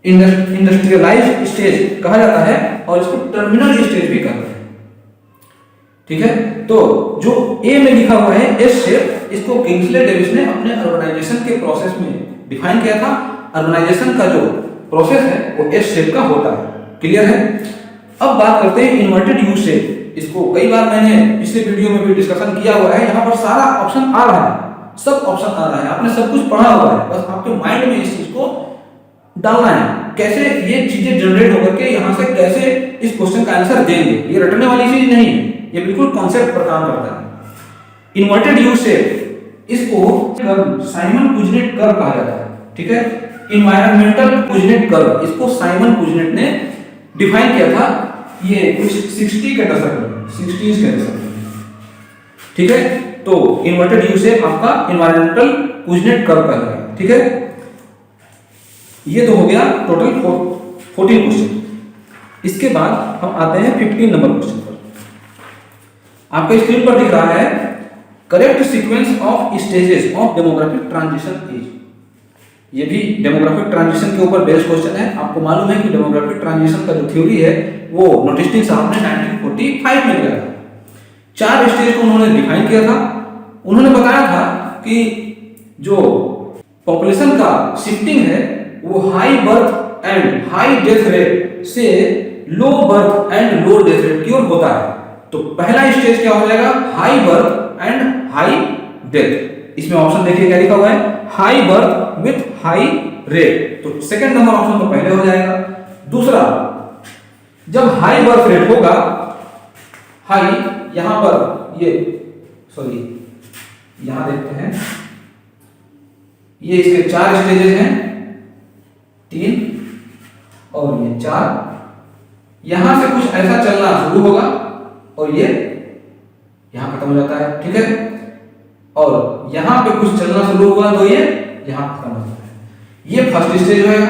Speaker 1: इंडस्ट्रियलाइज्ड स्टेज कहा जाता है और इसको टर्मिनल स्टेज भी कहते हैं, ठीक है। तो जो ए में लिखा हुआ है एस शेप, इसको किंग्सले डेविस ने अपने अर्बनाइजेशन के प्रोसेस में डिफाइन किया था। अर्बनाइजेशन का जो प्रोसेस है वो एस शेप का होता है, क्लियर है। अब बात करते हैं इन्वर्टेड यू शेप। इसको कई बार मैंने पिछले वीडियो में भी डिस्कशन किया हुआ है, यहाँ पर सारा ऑप्शन आ रहा है, सब ऑप्शन आ रहा है, आपने सब कुछ पढ़ा हुआ है, बस आपके माइंड में इस चीज को डालना है, कैसे ये चीजें जनरेट होकर के यहाँ से कैसे इस क्वेश्चन का आंसर देंगे। ये रटने वाली चीज नहीं है, ये बिल्कुल कॉन्सेप्ट पर काम करता है। इन्वर्टेड यू शेप इसको साइमन पुजनेट कर्व कहा जाता है, ठीक है। इन्वायरमेंटल पुजनेट कर्व इसको साइमन पुजनेट ने डिफाइन किया था, ये कुछ 60 के दशक में, 60s के दशक में, ठीक है। तो इन्वर्टेड यू शेप आपका इन्वायरमेंटल पुजनेट कर्व कहलाता है, ठीक है। ये तो हो गया टोटल 14 क्वेश्चन। इसके बाद हम आते हैं 15 नंबर क्वेश्चन पर। आपके स्क्रीन पर दिख रहा है correct sequence of stages of demographic transition as. ये भी डेमोग्राफिक ट्रांजिशन के ऊपर बेस्ड क्वेश्चन है। आपको मालूम है कि डेमोग्राफिक ट्रांजिशन का जो थ्योरी है वो नोटिस्टिन साहब ने 1945 में दिया था। 4 स्टेज को उन्होंने डिफाइन किया था। उन्होंने बताया था कि जो पॉपुलेशन का शिफ्टिंग है वो high birth and high death rate से low birth and low death rate की ओर होता है। तो पहला स्टेज क्या हो जाएगा? High birth and high death. इसमें ऑप्शन देखिए क्या लिखा हुआ है, high birth with high rate. तो सेकंड नंबर ऑप्शन तो पहले हो जाएगा। दूसरा, जब हाई बर्थ रेट होगा, हाई यहां पर ये सॉरी यहां देखते हैं, ये इसके 4 स्टेजेस हैं, 3 और ये 4। यहां से कुछ ऐसा चलना शुरू होगा और ये यहां खत्म हो जाता है, ठीक है। और यहां पे कुछ चलना शुरू हुआ तो ये यहां खत्म हो जाता है। ये फर्स्ट स्टेज होगा,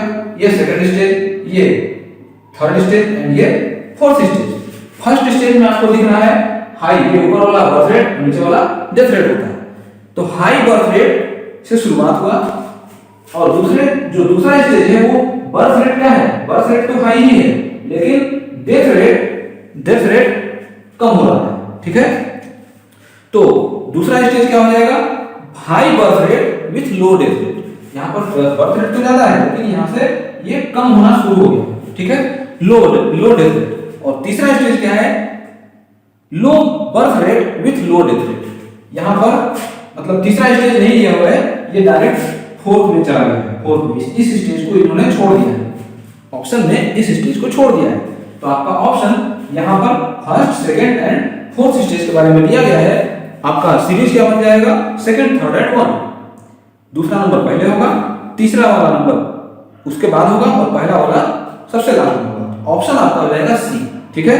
Speaker 1: ये सेकंड स्टेज, ये थर्ड स्टेज एंड ये फोर्थ स्टेज। फर्स्ट स्टेज में आपको दिख रहा है हाई, ये ऊपर वाला बर्थ रेट, नीचे वाला डेथ रेट होता है। तो हाई बर्थ रेट से शुरुआत हुआ और दूसरा स्टेज है वो बर्थ रेट क्या है, बर्थ रेट तो हाई ही है लेकिन डेथ रेट कम हो रहा है, ठीक है। तो दूसरा स्टेज क्या हो जाएगा, high birth rate with low death rate. यहां पर बर्थ रेट तो ज्यादा है लेकिन यहां से ये कम होना शुरू हो गया, ठीक है, लो डेथ रेट। और तीसरा स्टेज क्या है, low birth rate with low death rate. यहां पर मतलब तीसरा स्टेज नहीं लिया हुआ है, ये डायरेक्ट फोर्थ में चला गया है। फोर्थ में इस स्टेज को इन्होंने छोड़ दिया है, ऑप्शन में इस स्टेज को छोड़ दिया है। तो आपका ऑप्शन यहां पर first, second and fourth stage के बारे में दिया गया है। आपका सीरीज क्या बन जाएगा, सेकंड, थर्ड एंड 1। दूसरा नंबर पहले होगा, तीसरा वाला नंबर उसके बाद होगा और पहला वाला सबसे लास्ट में होगा। ऑप्शन आपका हो जाएगा सी। ठीक है,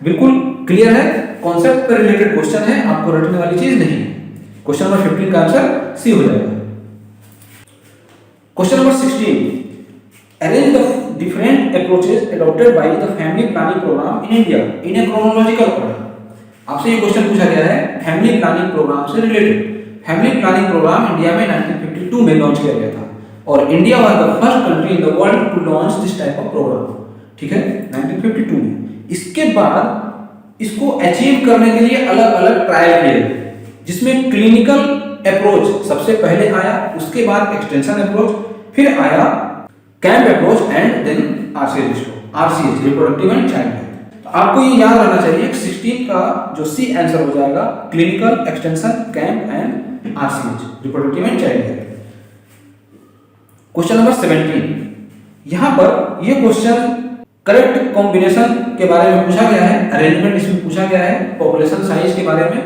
Speaker 1: बिल्कुल क्लियर है, कॉन्सेप्ट पर रिलेटेड क्वेश्चन है, आपको रटने वाली चीज नहीं है। क्वेश्चन नंबर 15 का आंसर सी हो जाएगा। Question number 16, arrange the different approaches adopted by the family planning programme in India in a chronological order. आपसे ये क्वेश्चन पूछा गया है फैमिली प्लानिंग प्रोग्राम से related. Family planning programme India में 1952 में लॉन्च किया गया था और India was the first country in the world to launch this type of programme. ठीक है, 1952 में। इसके बाद इसको अचीव करने के लिए अलग अलग ट्रायल किए गए, जिसमें क्लिनिकल अप्रोच सबसे पहले आया, उसके बाद एक्सटेंशन अप्रोच, फिर आया camp approach and then RCH reproductive and child health. तो आपको ये याद रहना चाहिए कि 16 का जो सी आंसर हो जाएगा clinical, extension, camp and RCH reproductive and child health. Question number 17, यहां पर ये क्वेश्चन करेक्ट कॉम्बिनेशन के बारे में पूछा गया है, अरेंजमेंट इसमें पूछा गया है, पॉपुलेशन साइज के बारे में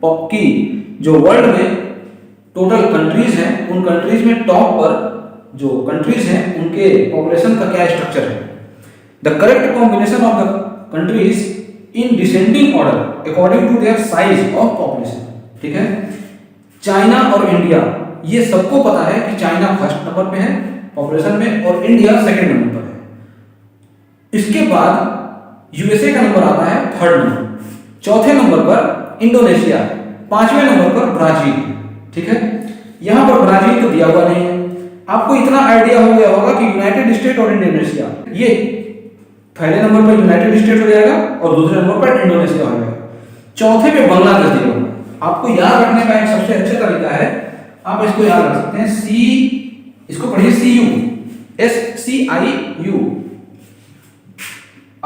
Speaker 1: की जो वर्ल्ड में टोटल कंट्रीज हैं उन कंट्रीज में टॉप पर जो कंट्रीज हैं उनके पॉपुलेशन का क्या स्ट्रक्चर है। The correct combination of the countries in descending order according to their size of population. ठीक है, चाइना और इंडिया, ये सबको पता है कि चाइना फर्स्ट नंबर पे है पॉपुलेशन में और इंडिया सेकंड नंबर पर है। इसके बाद यूएसए का नंबर आता है थर्ड नंबर, चौथे नंबर पर इंडोनेशिया, पांचवें नंबर पर ब्राजील। ठीक है, यहां पर ब्राजील तो दिया हुआ नहीं है। आपको इतना आइडिया हो गया होगा कि यूनाइटेड स्टेट और इंडोनेशिया, ये पहले नंबर पर यूनाइटेड स्टेट हो जाएगा और दूसरे नंबर पर इंडोनेशिया हो जाएगा, चौथे पे बांग्लादेश दिया होगा। आपको याद रखने का एक सबसे अच्छा तरीका है, आप इसको याद रख सकते हैं, सी, इसको पढ़िए C U, S C I U,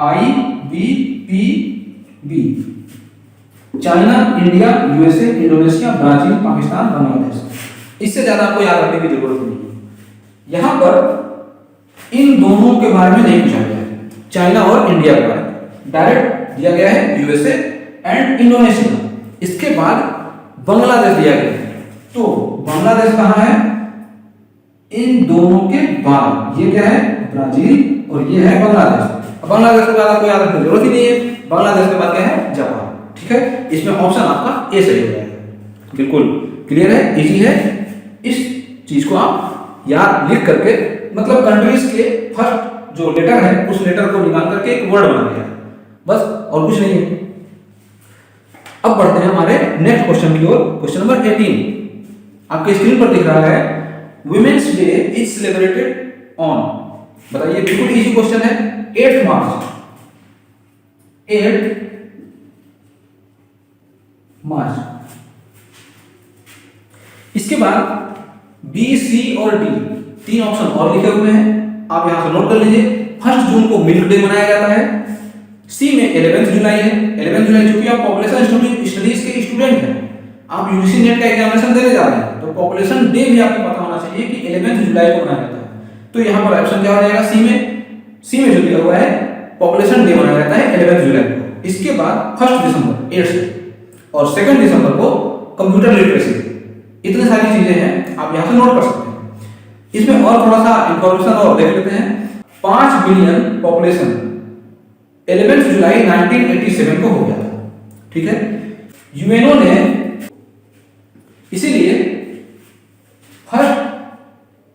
Speaker 1: I B P B, China, India, USA, Indonesia, Brazil, Pakistan, Bangladesh. इससे ज्यादा आपको याद रखने की जरूरत नहीं है। यहां पर इन दोनों के बारे में नहीं पूछा गया है, चाइना और इंडिया के बारे में डायरेक्ट दिया गया है यूएसए एंड इंडोनेशिया। इसके बाद बांग्लादेश दिया गया है, तो बांग्लादेश कहां है? इन दोनों के बाद। ये क्या है? ब्राजील और ये है बांग्लादेश। बांग्लादेश के बाद आपको याद रखने की जरूरत ही नहीं है, बांग्लादेश के बाद क्या है? जापान। ठीक है, इसमें ऑप्शन आपका ए सही हो जाएगा। बिल्कुल क्लियर है, इजी है। इस चीज को आप याद लिख करके, मतलब कंट्रीज के फर्स्ट जो लेटर है उस लेटर को निकाल करके एक वर्ड बना दिया, बस, और कुछ नहीं है। अब बढ़ते हैं हमारे नेक्स्ट क्वेश्चन की ओर। क्वेश्चन नंबर 18 आपके स्क्रीन पर दिख रहा है, women's day is celebrated on. बताइए, बिल्कुल इजी क्वेश्चन है। 8 मार्च, 8 मार्च। इसके बाद बी, सी और डी, 3 ऑप्शन और लिखे हुए हैं, आप यहां से नोट कर लीजिए। 1 जून को मिल्क डे मनाया जाता है। सी में 11 जुलाई है। 11 जुलाई चूंकि आप पॉपुलेशन स्टडीज के स्टूडेंट हैं, आप यूजीसी नेट का एग्जामिनेशन देने जा रहे हैं, तो पॉपुलेशन डे भी आपको पता होना चाहिए कि 11 जुलाई को मनाया जाता है। तो यहां पर ऑप्शन क्या हो जाएगा? सी में जो दिया हुआ है पॉपुलेशन डे मनाया जाता है 11 जुलाई को। इसके बाद 1 दिसंबर 8 से और 2 दिसंबर को कंप्यूटर लिटरेसी। इतनी सारी चीजें हैं, आप यहां से नोट कर सकते हैं। इसमें और थोड़ा सा इंफॉर्मेशन और देख लेते हैं। 5 बिलियन पॉपुलेशन 11 जुलाई 1987 को हो गया था। ठीक है, यूएनओ ने इसीलिए फर्स्ट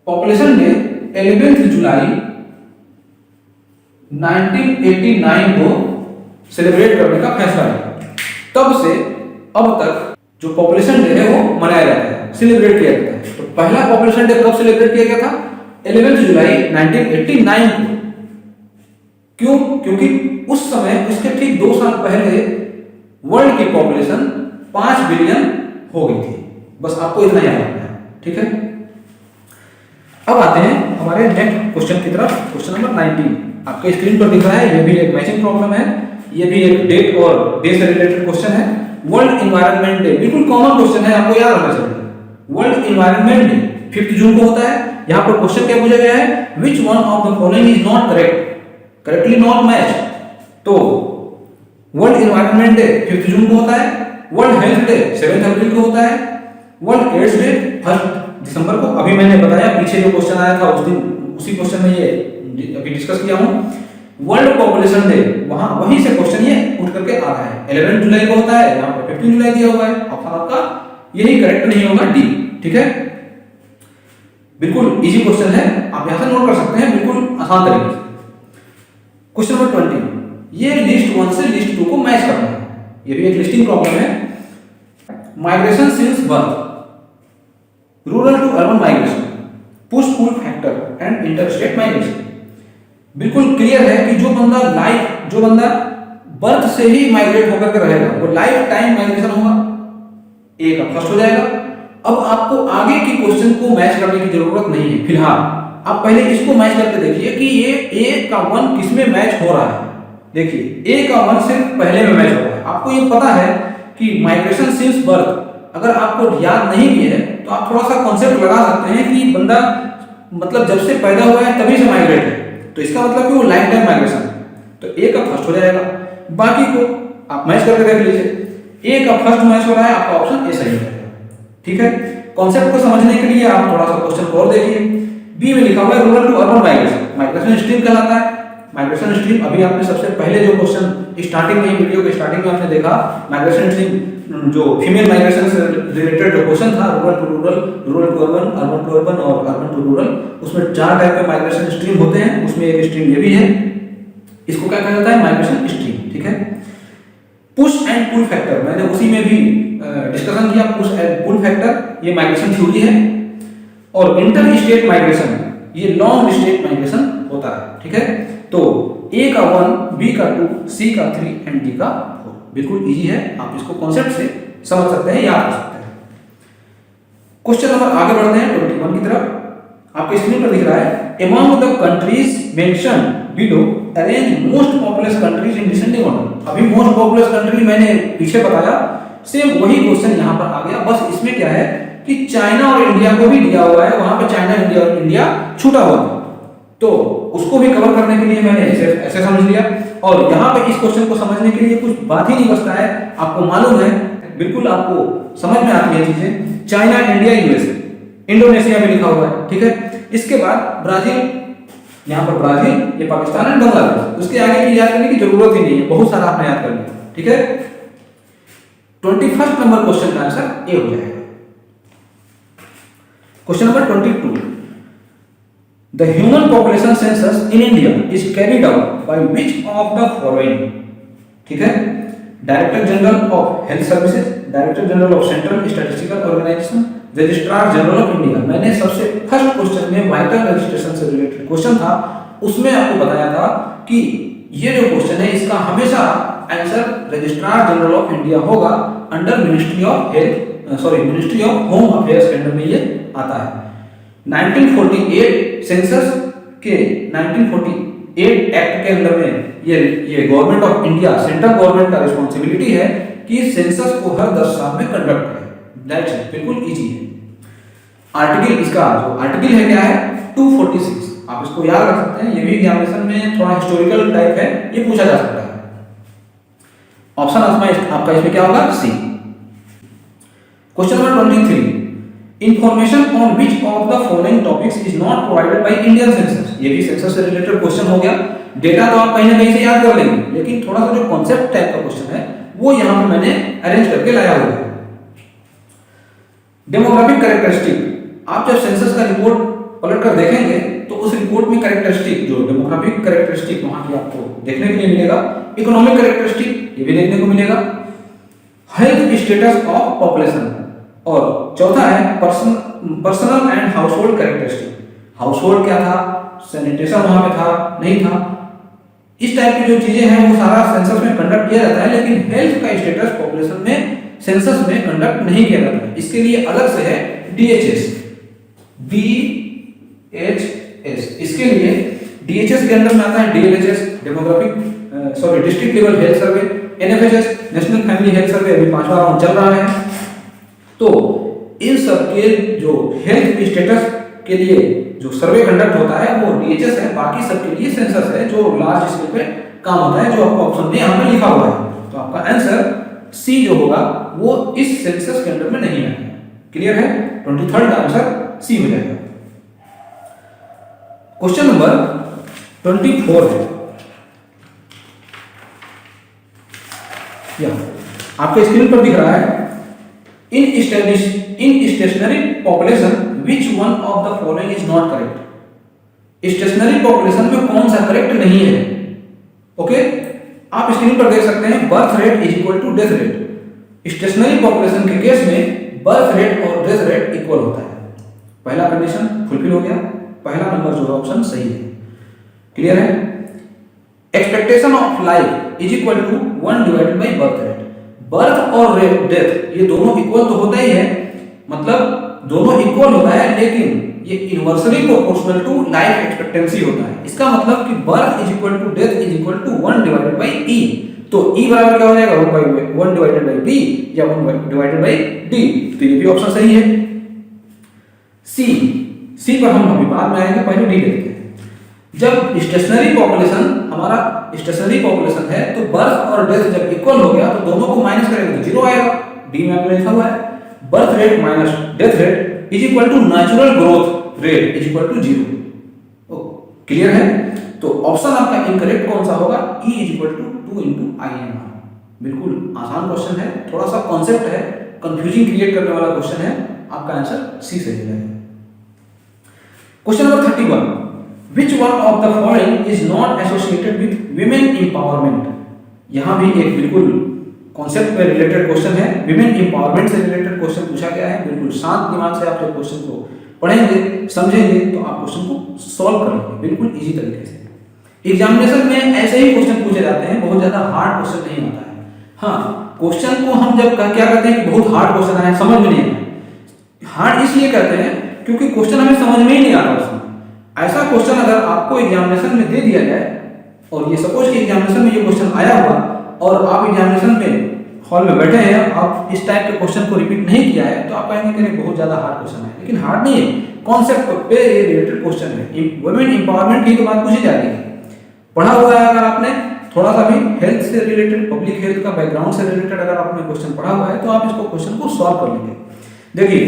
Speaker 1: पॉपुलेशन डे 11 जुलाई 1989 को सेलिब्रेट करने का फैसला लिया। तब से अब तक जो पॉपुलेशन डे है वो मनाया जाता है, सेलिब्रेट किया जाता है। तो पहला पॉपुलेशन डे कब सेलिब्रेट किया गया था? 11 जुलाई 1989 को। क्यों? क्योंकि उस समय, उसके ठीक 2 साल पहले वर्ल्ड की पॉपुलेशन 5 बिलियन हो गई थी। बस आपको इतना याद रखना है। ठीक है, अब आते हैं हमारे नेक्स्ट क्वेश्चन की तरफ। क्वेश्चन नंबर 19 आपके स्क्रीन पर दिख रहा है। ये भी एक मैचिंग प्रॉब्लम है, ये भी एक डेट और डे से रिलेटेड क्वेश्चन है। वर्ल्ड एनवायरनमेंट डे, बिल्कुल कॉमन क्वेश्चन है, आपको याद रखना चाहिए। वर्ल्ड एनवायरनमेंट डे 5 जून को होता है। यहां पर क्वेश्चन क्या पूछा गया है? Which one of the following is not correct, correctly not match. तो वर्ल्ड एनवायरनमेंट डे 5 जून को होता है, वर्ल्ड हेल्थ डे 7 अप्रैल को होता है, वर्ल्ड एड्स डे 1 दिसंबर को। अभी मैंने बताया पीछे जो क्वेश्चन आया था उस दिन, उसी क्वेश्चन में ये अभी डिस्कस किया हूँ। वर्ल्ड पॉपुलेशन डे, वहां वहीं से क्वेश्चन ये उठ करके आ रहा है। 11 जुलाई को होता है, यहाँ पे 15 जुलाई दिया हुआ है। ऑप्शन आपका यही करेक्ट नहीं होगा, डी। ठीक है, बिल्कुल इजी क्वेश्चन है, आप यहां से नोट कर सकते हैं बिल्कुल आसान तरीके से। क्वेश्चन नंबर 20, ये लिस्ट 1 से लिस्ट 2 को मैच करना है। ये भी एक लिस्टिंग प्रॉब्लम है। Migration since birth, rural to urban migration, push pull factor and interstate migration. बिल्कुल क्लियर है कि जो बंदा बर्थ से ही माइग्रेट होकर के रहेगा वो लाइफ टाइम माइग्रेशन होगा, ए का फर्स्ट हो जाएगा। अब आपको आगे की क्वेश्चन को मैच करने की जरूरत नहीं है फिलहाल, आप पहले इसको मैच करके देखिए कि ये ए का 1 किसमें मैच हो रहा है। देखिए ए का 1 सिर्फ पहले में मैच हो रहा है। आपको ये पता है कि माइग्रेशन सिंस बर्थ अगर आपको याद नहीं भी है तो आप थोड़ा सा कॉन्सेप्ट लगा सकते हैं कि बंदा मतलब जब से पैदा हुआ है तभी से माइग्रेट है, तो इसका मतलब कि वो लाइफ टाइम माइग्रेशन है, तो ए का फर्स्ट हो जाएगा। बाकी को आप मैच करके देख लीजिए, ए का फर्स्ट मैच हो रहा है, आपका ऑप्शन ए सही है। ठीक है, कॉन्सेप्ट को समझने के लिए आप थोड़ा सा क्वेश्चन और देखिए। बी में लिखा हुआ है rural to urban migration, migration stream कहलाता है। माइग्रेशन स्ट्रीम अभी आपने सबसे पहले जो क्वेश्चन स्टार्टिंग में, वीडियो के स्टार्टिंग में आपने देखा, माइग्रेशन स्ट्रीम जो फीमेल माइग्रेशन से रिलेटेड जो क्वेश्चन था, rural to rural, rural to urban, urban to urban और अर्बन टू रूरल, उसमें 4 टाइप के माइग्रेशन स्ट्रीम होते हैं, उसमें एक स्ट्रीम ये भी है। इसको क्या कहा जाता है, माइग्रेशन स्ट्रीम। ठीक है, पुश एंड पुल फैक्टर मैंने उसी में भी डिस्कशन किया। पुश एंड पुल फैक्टर ये माइग्रेशन थ्योरी है, और इंटर स्टेट माइग्रेशन ये लॉन्ग डिस्टेंस माइग्रेशन होता है। ठीक है, तो ए का 1, बी का 2, सी का 3 एंड डी का 4। बिल्कुल इजी है, आप इसको कॉन्सेप्ट से समझ सकते हैं, याद कर सकते हैं। क्वेश्चन नंबर आगे बढ़ते हैं 21 की तरफ। आपके स्क्रीन पर दिख रहा है, among the countries mentioned below arrange most populous countries in descending order. अभी मोस्ट पॉपुलस कंट्री मैंने पीछे बताया, सेम वही क्वेश्चन यहां पर आ गया, बस इसमें क्या है कि चाइना और इंडिया को भी दिया हुआ है, वहां पे चाइना इंडिया और इंडिया छूटा हुआ है, तो उसको भी कवर करने के लिए मैंने ऐसे समझ लिया। और यहाँ पे इस क्वेश्चन को समझने के लिए कुछ बात ही नहीं बचता है, आपको मालूम है, बिल्कुल आपको समझ में आती है चीजें। चाइना, इंडिया, यूएसए, इंडोनेशिया भी लिखा हुआ है। ठीक है, इसके बाद ब्राजील, यहाँ पर ब्राजील, ये पाकिस्तान एंड बांग्लादेश। उसके आगे की याद करने की जरूरत ही नहीं है, बहुत सारा आपने याद कर लिया। ठीक है, 21 नंबर क्वेश्चन का आंसर ए हो जाएगा। Question number 22, the human population census in India is carried out by which of the following. ठीक है, director general of health services, director general of central statistical organisation, registrar general of India. मैंने सबसे फर्स्ट क्वेश्चन में वाइटल रजिस्ट्रेशन से रिलेटेड क्वेश्चन था, उसमें आपको बताया था कि ये जो क्वेश्चन है इसका हमेशा answer registrar general of India होगा, under ministry of ministry of home affairs के अंडर में ये आता है। 1948 सेंसस के 1948 एक्ट के अंदर में ये government of India, central government का रिस्पांसिबिलिटी है कि सेंसस को हर 10 साल में कंडक्ट करे। दैट्स इट, बिल्कुल इजी है। आर्टिकल, इसका जो आर्टिकल है क्या है, 246, आप इसको याद रख सकते हैं। ये भी एग्जामिनेशन में थोड़ा हिस्टोरिकल टाइप है, ये पूछा जा सकता है। ऑप्शन आपका इसमें क्या होगा, C. Question number 23, information on which of the following topics is not provided by Indian census. ये भी सेंसस से रिलेटेड क्वेश्चन हो गया। डेटा तो आप कहीं ना कहीं से याद कर लेंगे, लेकिन थोड़ा सा जो कॉन्सेप्ट टाइप का क्वेश्चन है वो यहां पे मैंने अरेंज करके लाया हुआ है। डेमोग्राफिक कैरेक्टरिस्टिक, आप जब सेंसस का रिपोर्ट पलट कर देखेंगे तो उस रिपोर्ट में कैरेक्टरिस्टिक, जो डेमोग्राफिक कैरेक्टरिस्टिक वहां की आपको देखने के लिए मिलेगा। इकोनॉमिक कैरेक्टरिस्टिक ये भी देखने को मिलेगा। हेल्थ स्टेटस ऑफ पॉपुलेशन, और चौथा है personal and household characteristic. Household क्या था, सैनिटेशन वहां पे था, नहीं था, इस टाइप की जो चीजें हैं वो सारा सेंसस में कंडक्ट किया जाता है, लेकिन हेल्थ का स्टेटस पॉपुलेशन में सेंसस में कंडक्ट नहीं किया जाता है। इसके लिए अलग से है DHS, इसके लिए DHS के अंदर में आता है DLHS, district level health survey, NFHS, national family health survey, अभी 5वां राउंड चल रहा है। तो इन सब के जो हेल्थ स्टेटस के लिए जो सर्वे कंडक्ट होता है वो DHS है, बाकी सब के लिए सेंसस है जो लार्ज स्केल पे काम होता है, जो आपको ऑप्शन में यहाँ पे लिखा हुआ है। तो आपका आंसर सी जो होगा वो इस सेंसस के अंडर में नहीं है। क्लियर है, 23rd का आंसर सी हो जाएगा। क्वेश्चन नंबर 24 है, या आपके स्क्रीन पर दिख रहा है, in stationary population which one of the following is not correct. Stationary population में कौन सा करेक्ट नहीं है? ओके, आप स्क्रीन पर देख सकते हैं birth rate is equal to death rate. Stationary population के केस में बर्थ रेट और डेथ रेट इक्वल होता है। पहला कंडीशन फुलफिल हो गया, पहला नंबर जो ऑप्शन सही है। क्लियर है? Expectation of life is equal to 1 divided by birth rate. Birth और डेथ ये दोनों इक्वल तो होता ही है, मतलब दोनों इक्वल होता है, लेकिन ये inversely proportional to life expectancy होता है। इसका मतलब कि birth is equal to death is equal to 1 divided by e. तो ई बराबर क्या हो जाएगा? 1 डिवाइडेड बाई बी या 1 डिवाइडेड बाई डी। तो ये भी ऑप्शन सही है। सी पर हम अभी बाद में आएंगे, पहले डी देखते हैं। जब स्टेशनरी पॉपुलेशन हमारा स्टेशनरी पॉपुलेशन है तो बर्थ और डेथ जब इक्वल हो गया तो दोनों को माइनस करेंगे तो जीरो आएगा। डी में हमने लिखा हुआ है birth rate minus death rate is equal to natural growth rate is equal to zero. Clear है? तो ऑप्शन आपका इनकरेक्ट कौन सा होगा? E is equal to 2 into INR। बिल्कुल आसान क्वेश्चन है, थोड़ा सा कॉन्सेप्ट है, कंफ्यूजिंग क्रिएट करने वाला क्वेश्चन है। आपका आंसर सी सही है। Question number 31, Which one of the following is not associated with women empowerment? यहाँ भी एक बिल्कुल कॉन्सेप्ट पे रिलेटेड क्वेश्चन है, विमेन एम्पावरमेंट से रिलेटेड क्वेश्चन पूछा गया है। बिल्कुल शांत दिमाग से आप जब क्वेश्चन को पढ़ेंगे समझेंगे तो आप क्वेश्चन को सॉल्व करेंगे बिल्कुल इजी तरीके से। एग्जामिनेशन में ऐसे ही क्वेश्चन पूछे जाते हैं, बहुत ज्यादा हार्ड क्वेश्चन नहीं आता है। हाँ, क्वेश्चन को हम जब क्या कहते हैं कि बहुत हार्ड क्वेश्चन आया, समझ में नहीं आया। हार्ड इसलिए कहते हैं क्योंकि क्वेश्चन हमें समझ में ही नहीं आ रहा उसमें। ऐसा क्वेश्चन अगर आपको एग्जामिनेशन में दे दिया जाए और ये सपोज कि एग्जामिनेशन में ये क्वेश्चन आया हुआ और आप एग्जामिनेशन में हॉल में बैठे हैं, आप इस टाइप के क्वेश्चन को रिपीट नहीं किया है तो आप कहेंगे कि बहुत ज्यादा हार्ड क्वेश्चन है, लेकिन हार्ड नहीं है, कॉन्सेप्ट पे रिलेटेड क्वेश्चन है। वुमेन एम्पावरमेंट की तो बात पूछी जा रही है, पढ़ा हुआ है अगर आपने थोड़ा सा भी हेल्थ से रिलेटेड, पब्लिक हेल्थ का बैकग्राउंड से रिलेटेड अगर आपने क्वेश्चन पढ़ा हुआ है तो आप इसको क्वेश्चन को सॉल्व कर लेंगे। देखिए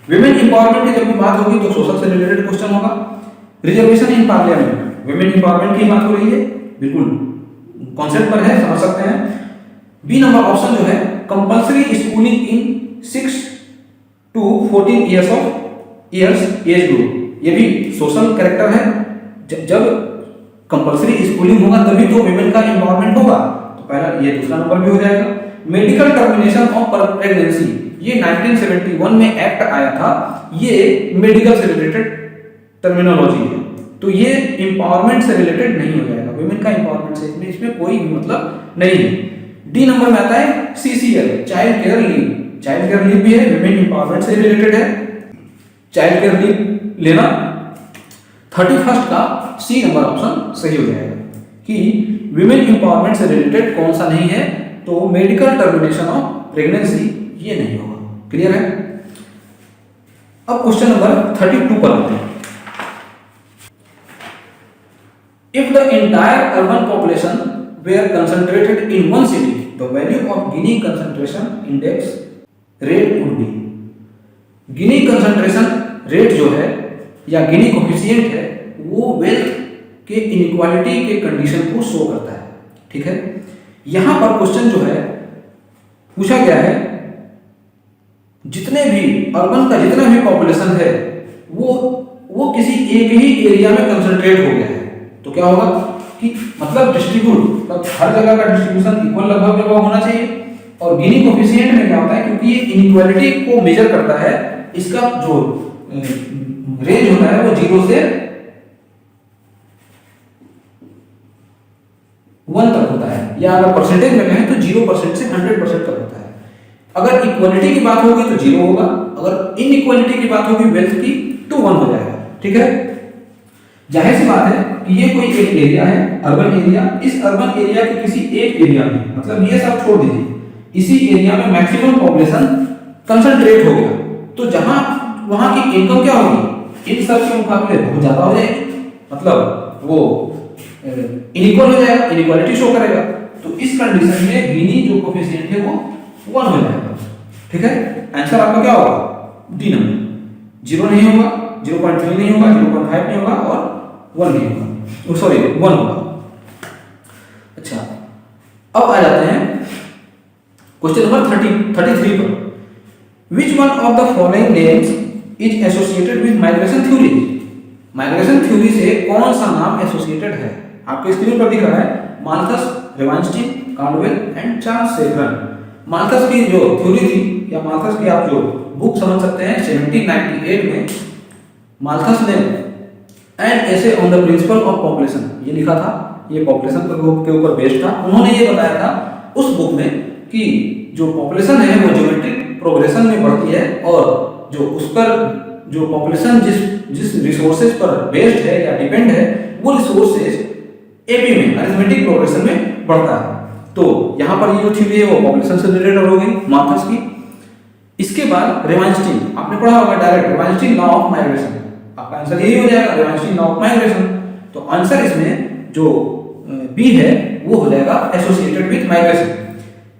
Speaker 1: विमेन एम्पावरमेंट की जब भी बात होगी तो सोशल से रिलेटेड क्वेश्चन होगा। Reservation in parliament, women empowerment की बात हो रही है, बिल्कुल कॉन्सेप्ट पर है, समझ सकते हैं। बी नंबर ऑप्शन जो है compulsory schooling in 6 to 14 years age group, ये भी सोशल कैरेक्टर है। जब कंपल्सरी स्कूलिंग होगा तभी तो विमेन का एम्पावरमेंट होगा, तो पहला ये दूसरा नंबर भी हो जाएगा। मेडिकल टर्मिनेशन ऑफ प्रेगनेंसी, ये 1971 में एक्ट आया था, ये मेडिकल से रिलेटेड टर्मिनोलॉजी है, तो ये एम्पावरमेंट से रिलेटेड नहीं हो जाएगा। विमेन का एम्पावरमेंट से इसमें कोई भी मतलब नहीं है। डी नंबर में आता है CCL, child care leave. Child care leave भी है, विमेन एम्पावरमेंट से रिलेटेड है, चाइल्ड केयर लीव लेना। 31 का सी नंबर ऑप्शन सही हो जाएगा कि विमेन एम्पावरमेंट से रिलेटेड कौन सा नहीं है, तो मेडिकल टर्मिनेशन ऑफ प्रेगनेंसी ये नहीं होगा। क्लियर है? अब क्वेश्चन नंबर 32 पर आते हैं। If the entire urban population were concentrated in one city, the value of Gini concentration index rate would be। Gini concentration rate जो है या Gini कोफिशिएंट है वो वेल्थ के इनइक्वालिटी के कंडीशन को शो करता है। ठीक है, यहां पर क्वेश्चन जो है पूछा गया है जितने भी अर्बन का जितना भी पॉपुलेशन है वो किसी एक ही एरिया में कंसंट्रेट हो गया है, तो क्या होगा कि मतलब डिस्ट्रीब्यूट, मतलब हर जगह का डिस्ट्रीब्यूशन इक्वल लगभग होना चाहिए। और गिनी कोफिशिएंट में क्या होता है, क्योंकि ये इनइक्वालिटी को मेजर करता है, इसका जो रेंज होता है वो 0 से 1 तक होता है, या अगर परसेंटेज में कहें तो 0% से 100% तक होता है। अगर इक्वालिटी की बात होगी तो 0 होगा, अगर इनइक्वालिटी की बात होगी वेल्थ की तो 1 हो जाएगा। ठीक है, जाहिर सी बात है कि ये कोई एक एरिया है, अर्बन एरिया। इस अर्बन एरिया के किसी एक एरिया में, मतलब ये सब छोड़ दीजिए, इसी एरिया में मैक्सिमम पॉपुलेशन कंसंट्रेट हो गया, तो जहां वहां की इनकम क्या होगी, इन सब के मुकाबले बहुत ज्यादा हो जाएगी, मतलब वो इनइक्वल हो जाएगा, इनइक्वालिटी शो करेगा। तो इस कंडीशन में गिनी जो कोफिशिएंट है वो 1 हो जाएगा। ठीक है, आंसर आपका क्या होगा? D number. 0 नहीं होगा, 0.3 नहीं होगा, 0.5 नहीं होगा और 1 नहीं होगा, सॉरी 1 होगा। अच्छा, अब आ जाते हैं क्वेश्चन नंबर 33 पर। विच one of the following names is associated with migration theory? Migration theory से कौन सा नाम एसोसिएटेड है? आपके स्क्रीन पर दिख रहा है Malthus, Leibenstein, Caldwell and Charles सेगरन। माल्थस की जो थ्योरी थी या माल्थस की आप जो बुक समझ सकते हैं 1798 में माल्थस ने an essay on the principle of population ये लिखा था। ये पॉपुलेशन के ऊपर बेस्ड था। उन्होंने ये बताया था उस बुक में कि जो पॉपुलेशन है वो ज्योमेट्रिक प्रोग्रेशन में बढ़ती है और जो उस पर जो पॉपुलेशन जिस रिसोर्सेज पर बेस्ड है या डिपेंड है वो रिसोर्सेज एपी में अरिथमेटिक प्रोग्रेशन में बढ़ता है। तो यहाँ पर ये जो थ्योरी है वो पॉपुलेशन से रिलेटेड हो गई माल्थस की। इसके बाद रेवाइन्स्टीन, आपने पढ़ा होगा डायरेक्ट रेवाइन्स्टीन लॉ ऑफ माइग्रेशन, आपका आंसर यही हो जाएगा रेवाइन्स्टीन लॉ ऑफ माइग्रेशन। तो आंसर इसमें जो बी है वो हो जाएगा एसोसिएटेड विद माइग्रेशन।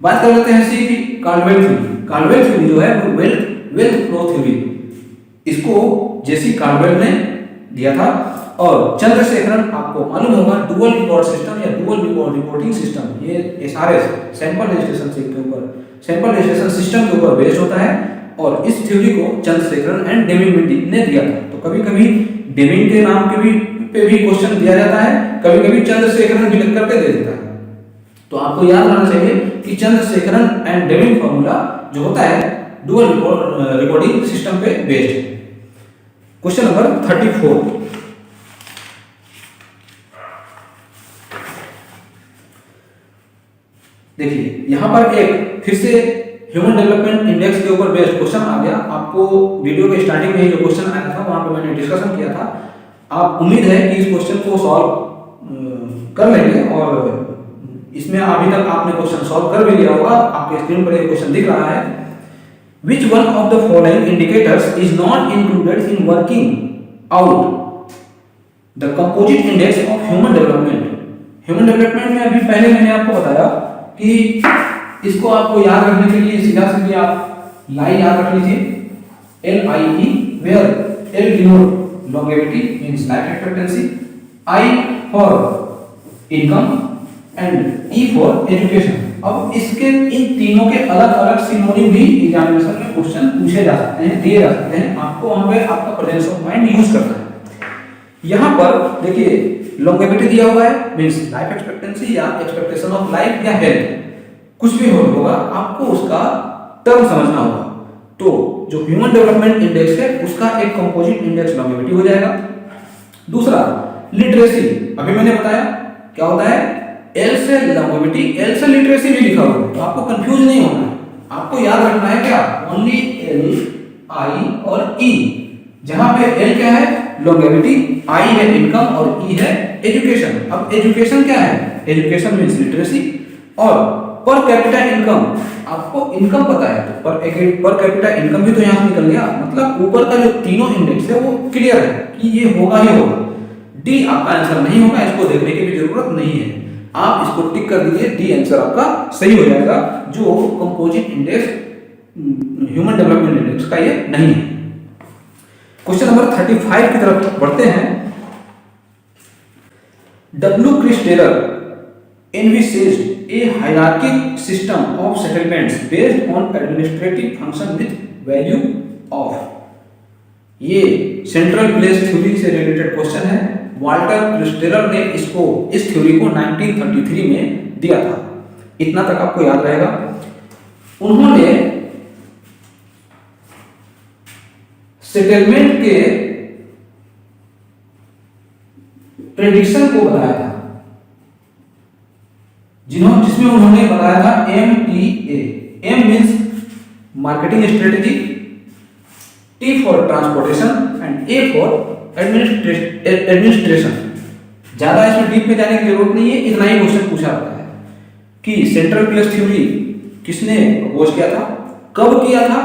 Speaker 1: बात कर लेते हैं सी की कार्डवेल थ्योरी। कार्डवेल थ्योरी जो है वो वेल्थ फ्लो थ्योरी, इसको जेसी कार्डवेल ने दिया था। और चंद्रशेखरन आपको मालूम होगा डुअल रिकॉर्ड सिस्टम या डुअल रिपोर्टिंग सिस्टम, ये एसआरएस सैंपल रजिस्ट्रेशन के ऊपर सैंपल रजिस्ट्रेशन सिस्टम के ऊपर बेस्ड होता है। और इस थ्योरी को चंद्रशेखरन एंड डेमिंग ने दिया था। तो कभी कभी डेमिंग के नाम के पे भी क्वेश्चन दिया जाता है, कभी कभी चंद्रशेखरन भी लिख करके दे देता है। तो आपको याद रखना चाहिए कि चंद्रशेखरन एंड डेमिंग फॉर्मूला जो होता है डुअल रिकॉर्डिंग सिस्टम पे बेस्ड है। Question number 34। देखिए यहां पर एक फिर से ह्यूमन डेवलपमेंट इंडेक्स के ऊपर बेस्ड क्वेश्चन आ गया। आपको वीडियो के स्टार्टिंग में ही जो क्वेश्चन आया था वहां पे मैंने डिस्कशन किया था। आप उम्मीद है कि इस क्वेश्चन को सॉल्व कर लेंगे और इसमें अभी तक आपने क्वेश्चन सॉल्व कर भी लिया होगा। आपके स्क्रीन पर ये क्वेश्चन दिख रहा है। Which one of the following indicators is not included in working out the composite index of human development? Human development में अभी पहले मैंने आपको बताया कि इसको आपको याद रखने के लिए सीधा सीधी आप लाइन याद रख लीजिए LIE, where L denote longevity means life expectancy, I for income and E for education। अब इसके इन तीनों के अलग अलग सिनोनिम भी एग्जामिनेशन में क्वेश्चन पूछे जा सकते हैं, दिए जा सकते हैं। आपको वहां पे आपका प्रेजेंस ऑफ माइंड यूज करना है। यहाँ पर देखिए लॉन्गेविटी दिया हुआ है मींस लाइफ एक्सपेक्टेंसी या एक्सपेक्टेशन ऑफ लाइफ या हेल्थ, कुछ भी होगा आपको उसका टर्म समझना होगा। तो जो ह्यूमन डेवलपमेंट इंडेक्स है उसका एक कंपोजिट इंडेक्स लॉन्गेविटी हो जाएगा। दूसरा लिटरेसी, अभी मैंने बताया क्या होता है एल से लॉन्गेविटी, एल से लिटरेसी भी लिखा हुआ है, तो आपको कंफ्यूज नहीं होना है। आपको याद रखना है क्या ओनली एल, आई और ई। जहां पे एल क्या है लॉन्गेविटी, आई है इनकम और ई है एजुकेशन। अब एजुकेशन क्या है, एजुकेशन मींस लिटरेसी। और पर कैपिटा इनकम, आपको इनकम पता है तो पर कैपिटा इनकम भी तो यहां से निकल गया। मतलब ऊपर का जो तीनों इंडेक्स है वो क्लियर है कि ये होगा ही होगा। डी आपका आंसर नहीं होगा, इसको देखने की भी जरूरत नहीं है। आप इसको टिक कर दीजिए, डी आंसर आपका सही हो जाएगा। जो composite index human development index का ये नहीं है। क्वेश्चन नंबर 35 की तरफ बढ़ते हैं। W Chris Taylor envisaged a hierarchic system of settlements based on administrative function with value of। ये सेंट्रल प्लेस थ्योरी से रिलेटेड क्वेश्चन है। वाल्टर क्रिस्टेलर ने इसको इस थ्योरी को 1933 में दिया था। इतना तक आपको याद रहेगा। उन्होंने सेटलमेंट के प्रेडिक्शन को बताया था, जिसमें उन्होंने बताया था MTA। M means marketing strategy, T for transportation and A for administration. ज्यादा इसमें डीप में जाने की जरूरत नहीं है, इतना ही क्वेश्चन पूछा जाता है कि सेंट्रल प्लेस थ्योरी किसने प्रपोज किया था, कब किया था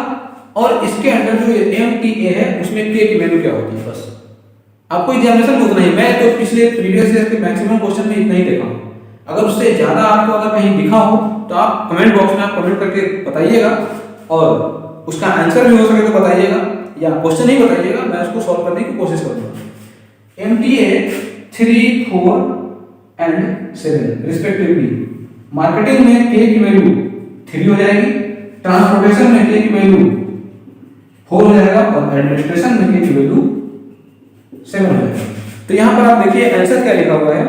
Speaker 1: और इसके अंदर जो MTA है उसमें K की वैल्यू क्या होती है। बस आपको एग्जामिनेशन में उतना ही, मैं तो पिछले प्रीवियस ईयर के मैक्सिमम क्वेश्चन में इतना ही देखा हूं। अगर उससे ज्यादा आपको अगर कहीं दिखा हो तो आप कमेंट बॉक्स में आप कमेंट करके बताइएगा और उसका आंसर भी हो सके तो बताइएगा, या क्वेश्चन नहीं बताइएगा, मैं उसको सॉल्व करने की कोशिश करूंगा। MTA 3, 4 and 7 respectively. मार्केटिंग में K की वैल्यू 3 हो जाएगी, ट्रांसपोर्टेशन में K की वैल्यू 4 हो जाएगा और एडमिनिस्ट्रेशन में K की वैल्यू 7 हो जाएगा। तो यहाँ पर आप देखिए आंसर क्या लिखा हुआ है,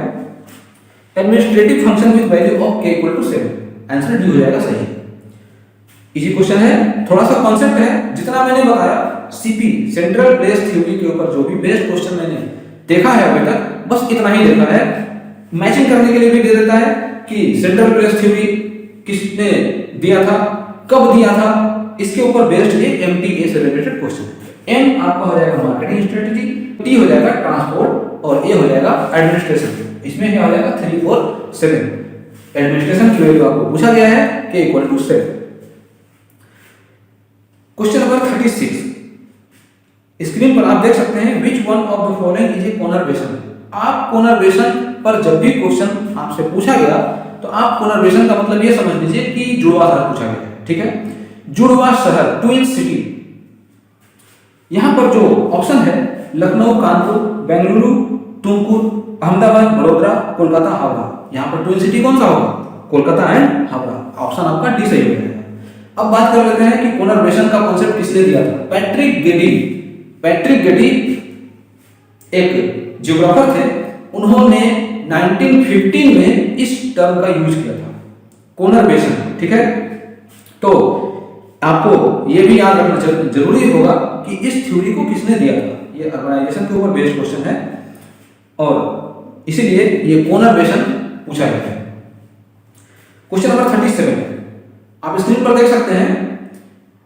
Speaker 1: administrative function with value of K equal to 7। Answer D हो जाएगा सही। इजी क्वेश्चन है, थोड़ा सा कॉन्सेप्ट है, जितना मैंने बताया सीपी सेंट्रल प्लेस थ्योरी के ऊपर जो भी बेस्ट क्वेश्चन मैंने देखा है अभी तक, बस इतना ही देखा है। मैचिंग करने के लिए भी दे देता है कि सेंट्रल प्लेस थ्योरी किसने दिया था, कब दिया था, इसके ऊपर बेस्ड ये एमटीए से रिलेटेड क्वेश्चन है। एम आपका हो जाएगा मार्केटिंग स्ट्रेटजी, टी हो जाएगा ट्रांसपोर्ट और ए हो जाएगा एडमिनिस्ट्रेशन। इसमें क्या हो जाएगा 3, 4, 7। एडमिनिस्ट्रेशन की वैल्यू आपको पूछा गया है K equal to 7। Question number 36, screen पर आप देख सकते हैं which one of the following is a conurbation. आप कोनरवेशन पर जब भी क्वेश्चन आपसे पूछा गया तो आप कोनरवेशन का मतलब ये समझ लीजिए कि जुड़वा शहर पूछा गया है, ठीक है। जुड़वा शहर, ट्विन सिटी। यहां पर जो ऑप्शन है लखनऊ, कानपुर, बेंगलुरु, तुमकुर, अहमदाबाद, बड़ोदरा, कोलकाता, हावड़ा। यहां पर ट्विन सिटी कौन सा होगा, कोलकाता एंड हावड़ा। ऑप्शन आपका डी सही हो जाएगा। अब बात कर लेते हैं कि कोनरवेशन का कॉन्सेप्ट किसने दिया था। पैट्रिक गेडी। पैट्रिक गेडी एक ज्योग्राफर थे, उन्होंने 1915 में इस टर्म का यूज किया था, कोनरवेशन, ठीक है। तो आपको यह भी याद रखना जरूरी होगा कि इस थ्योरी को किसने दिया था। ये अर्बनाइजेशन के ऊपर बेस्ड क्वेश्चन है और इसीलिए ये कोनरवेशन पूछा गया है। क्वेश्चन नंबर 37 आप स्क्रीन पर देख सकते हैं,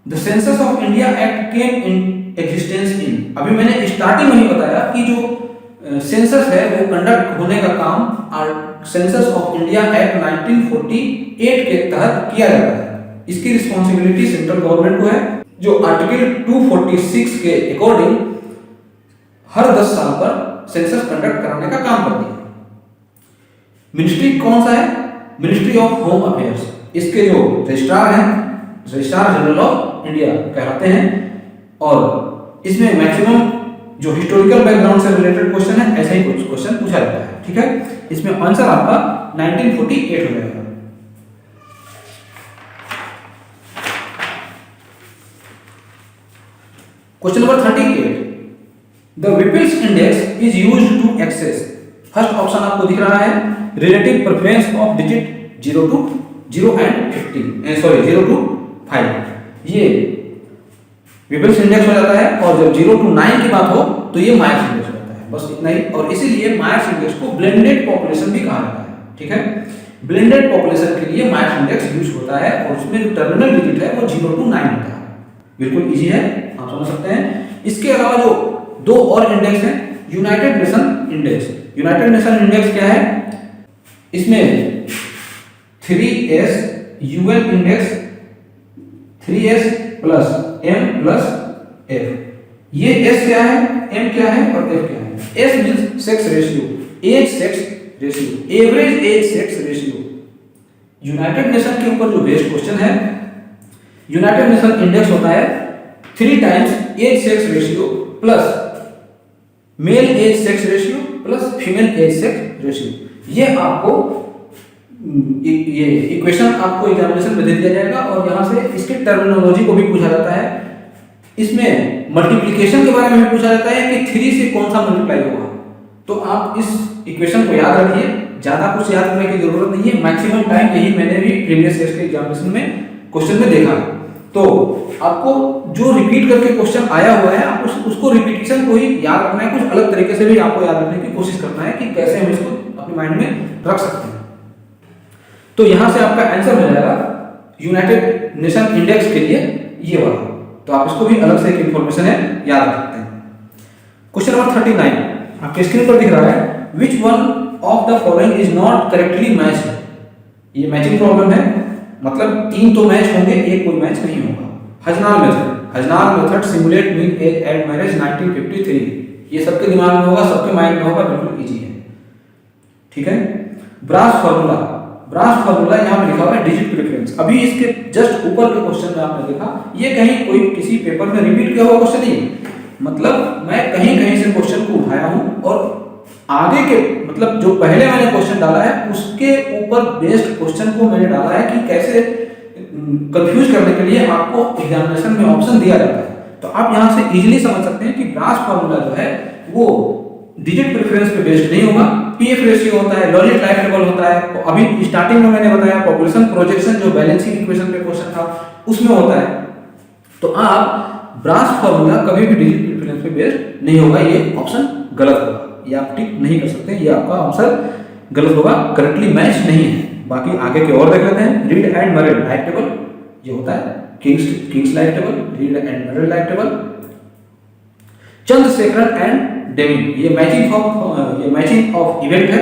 Speaker 1: the census of India act came in existence in. अभी मैंने स्टार्टिंग में ही बताया कि जो सेंसस है वो कंडक्ट होने का काम सेंसस ऑफ इंडिया एक्ट 1948 के तहत किया जाता है। इसकी रिस्पॉन्सिबिलिटी सेंट्रल गवर्नमेंट को है, जो आर्टिकल 246 के अकॉर्डिंग हर 10 साल पर सेंसस कंडक्ट कराने का काम करती है। मिनिस्ट्री कौन सा है, मिनिस्ट्री ऑफ होम अफेयर्स। इसके जो रजिस्ट्रार हैं रजिस्ट्रार जनरल ऑफ इंडिया कहलाते हैं और इसमें मैक्सिमम जो हिस्टोरिकल बैकग्राउंड से रिलेटेड क्वेश्चन है ऐसा ही कुछ क्वेश्चन पूछा जाता है, ठीक है। इसमें आंसर आपका 1948 हो जाएगा। Question number 38, the Whipple's index is used to access. First option आपको दिख रहा है relative preference of digit 0 to 0 and 0 to 5। ये विपिल्स इंडेक्स हो जाता है और जब 0 to 9 की बात हो तो ये मायर्स इंडेक्स हो जाता है, बस इतना ही। और इसीलिए मायर्स इंडेक्स को ब्लेंडेड पॉपुलेशन भी कहा जाता है, ठीक है। ब्लेंडेड पॉपुलेशन के लिए मायर्स इंडेक्स यूज होता है और उसमें जो टर्मिनल डिजिट है वो 0 to 9 होता है। बिल्कुल इजी है, आप समझ सकते हैं। इसके अलावा जो दो और इंडेक्स हैं, United Nation index. United Nation index क्या है, इसमें 3S UN index 3S plus M plus F। ये S क्या है, M क्या है और F क्या है। S means sex ratio, age sex ratio, average age sex ratio. United Nation के ऊपर जो बेस्ड क्वेश्चन है, यूनाइटेड नेशन इंडेक्स होता है 3 times age sex ratio plus male age sex ratio plus female age sex ratio. ये आपको ये इक्वेशन आपको एग्जामिनेशन में दे दिया जाएगा और यहाँ से इसके टर्मिनोलॉजी को भी पूछा जाता है। इसमें मल्टीप्लिकेशन के बारे में भी पूछा जाता है कि 3 से कौन सा मल्टीप्लाई होगा। तो आप इस इक्वेशन को याद रखिए, ज्यादा कुछ याद करने की जरूरत नहीं है। मैक्सिमम टाइम यही मैंने भी प्रीवियस ईयर के एग्जामिनेशन में क्वेश्चन में देखा है। तो आपको जो रिपीट करके क्वेश्चन आया हुआ है आप उसको रिपीटिशन को ही याद रखना है, कुछ अलग तरीके से भी आपको याद रखने की कोशिश करना है कि कैसे हम इसको अपने माइंड में रख सकते हैं। तो यहां से आपका आंसर हो जाएगा यूनाइटेड नेशन इंडेक्स के लिए ये वाला। तो आप इसको भी अलग से एक इंफॉर्मेशन है याद रख सकते हैं। क्वेश्चन नंबर 39 आपके स्क्रीन पर दिख रहा है, which one of the following is not correctly matched. ये मैचिंग प्रॉब्लम है, मतलब 3 तो मैच होंगे, एक कोई मैच नहीं होगा। Hajnal method, Hajnal method simulate mean age at marriage 1953। ये सबके दिमाग में होगा, सबके माइंड में होगा, बिल्कुल इजी है, ठीक है। ब्रास फार्मूला, ब्रांच फार्मूला यहाँ पे लिखा हुआ है डिजिट प्रेफरेंस। अभी इसके जस्ट ऊपर के क्वेश्चन में आपने देखा, ये कहीं कोई किसी पेपर में रिपीट किया हुआ क्वेश्चन नहीं है। मतलब मैं कहीं कहीं से क्वेश्चन को उठाया हूँ और आगे के मतलब जो पहले मैंने क्वेश्चन डाला है उसके ऊपर बेस्ड क्वेश्चन को मैंने डाला है कि कैसे कंफ्यूज करने के लिए आपको एग्जामिनेशन में ऑप्शन दिया जाता है। तो आप यहाँ से इजीली समझ सकते हैं कि ब्रांच फार्मूला जो है वो डिजिट प्रेफरेंस पे बेस्ड नहीं होगा, पीएफ रेशियो होता है, लॉजिक लाइफ टेबल होता है। तो अभी स्टार्टिंग में मैंने बताया पॉपुलेशन प्रोजेक्शन जो बैलेंसिंग इक्वेशन पे क्वेश्चन था उसमें होता है। तो आप ब्रांच फार्मूला कभी भी डिजिट प्रेफरेंस पे बेस्ड नहीं होगा, ये ऑप्शन गलत होगा, ये आप टिक नहीं कर सकते, ये आपका आंसर गलत होगा, करेक्टली मैच नहीं है। बाकी आगे के और देख लेते हैं। Read and merit life table, ये होता है Kings life table, read and merit life table. Chandrasekaran and Deming, ये मैचिंग ऑफ इवेंट है,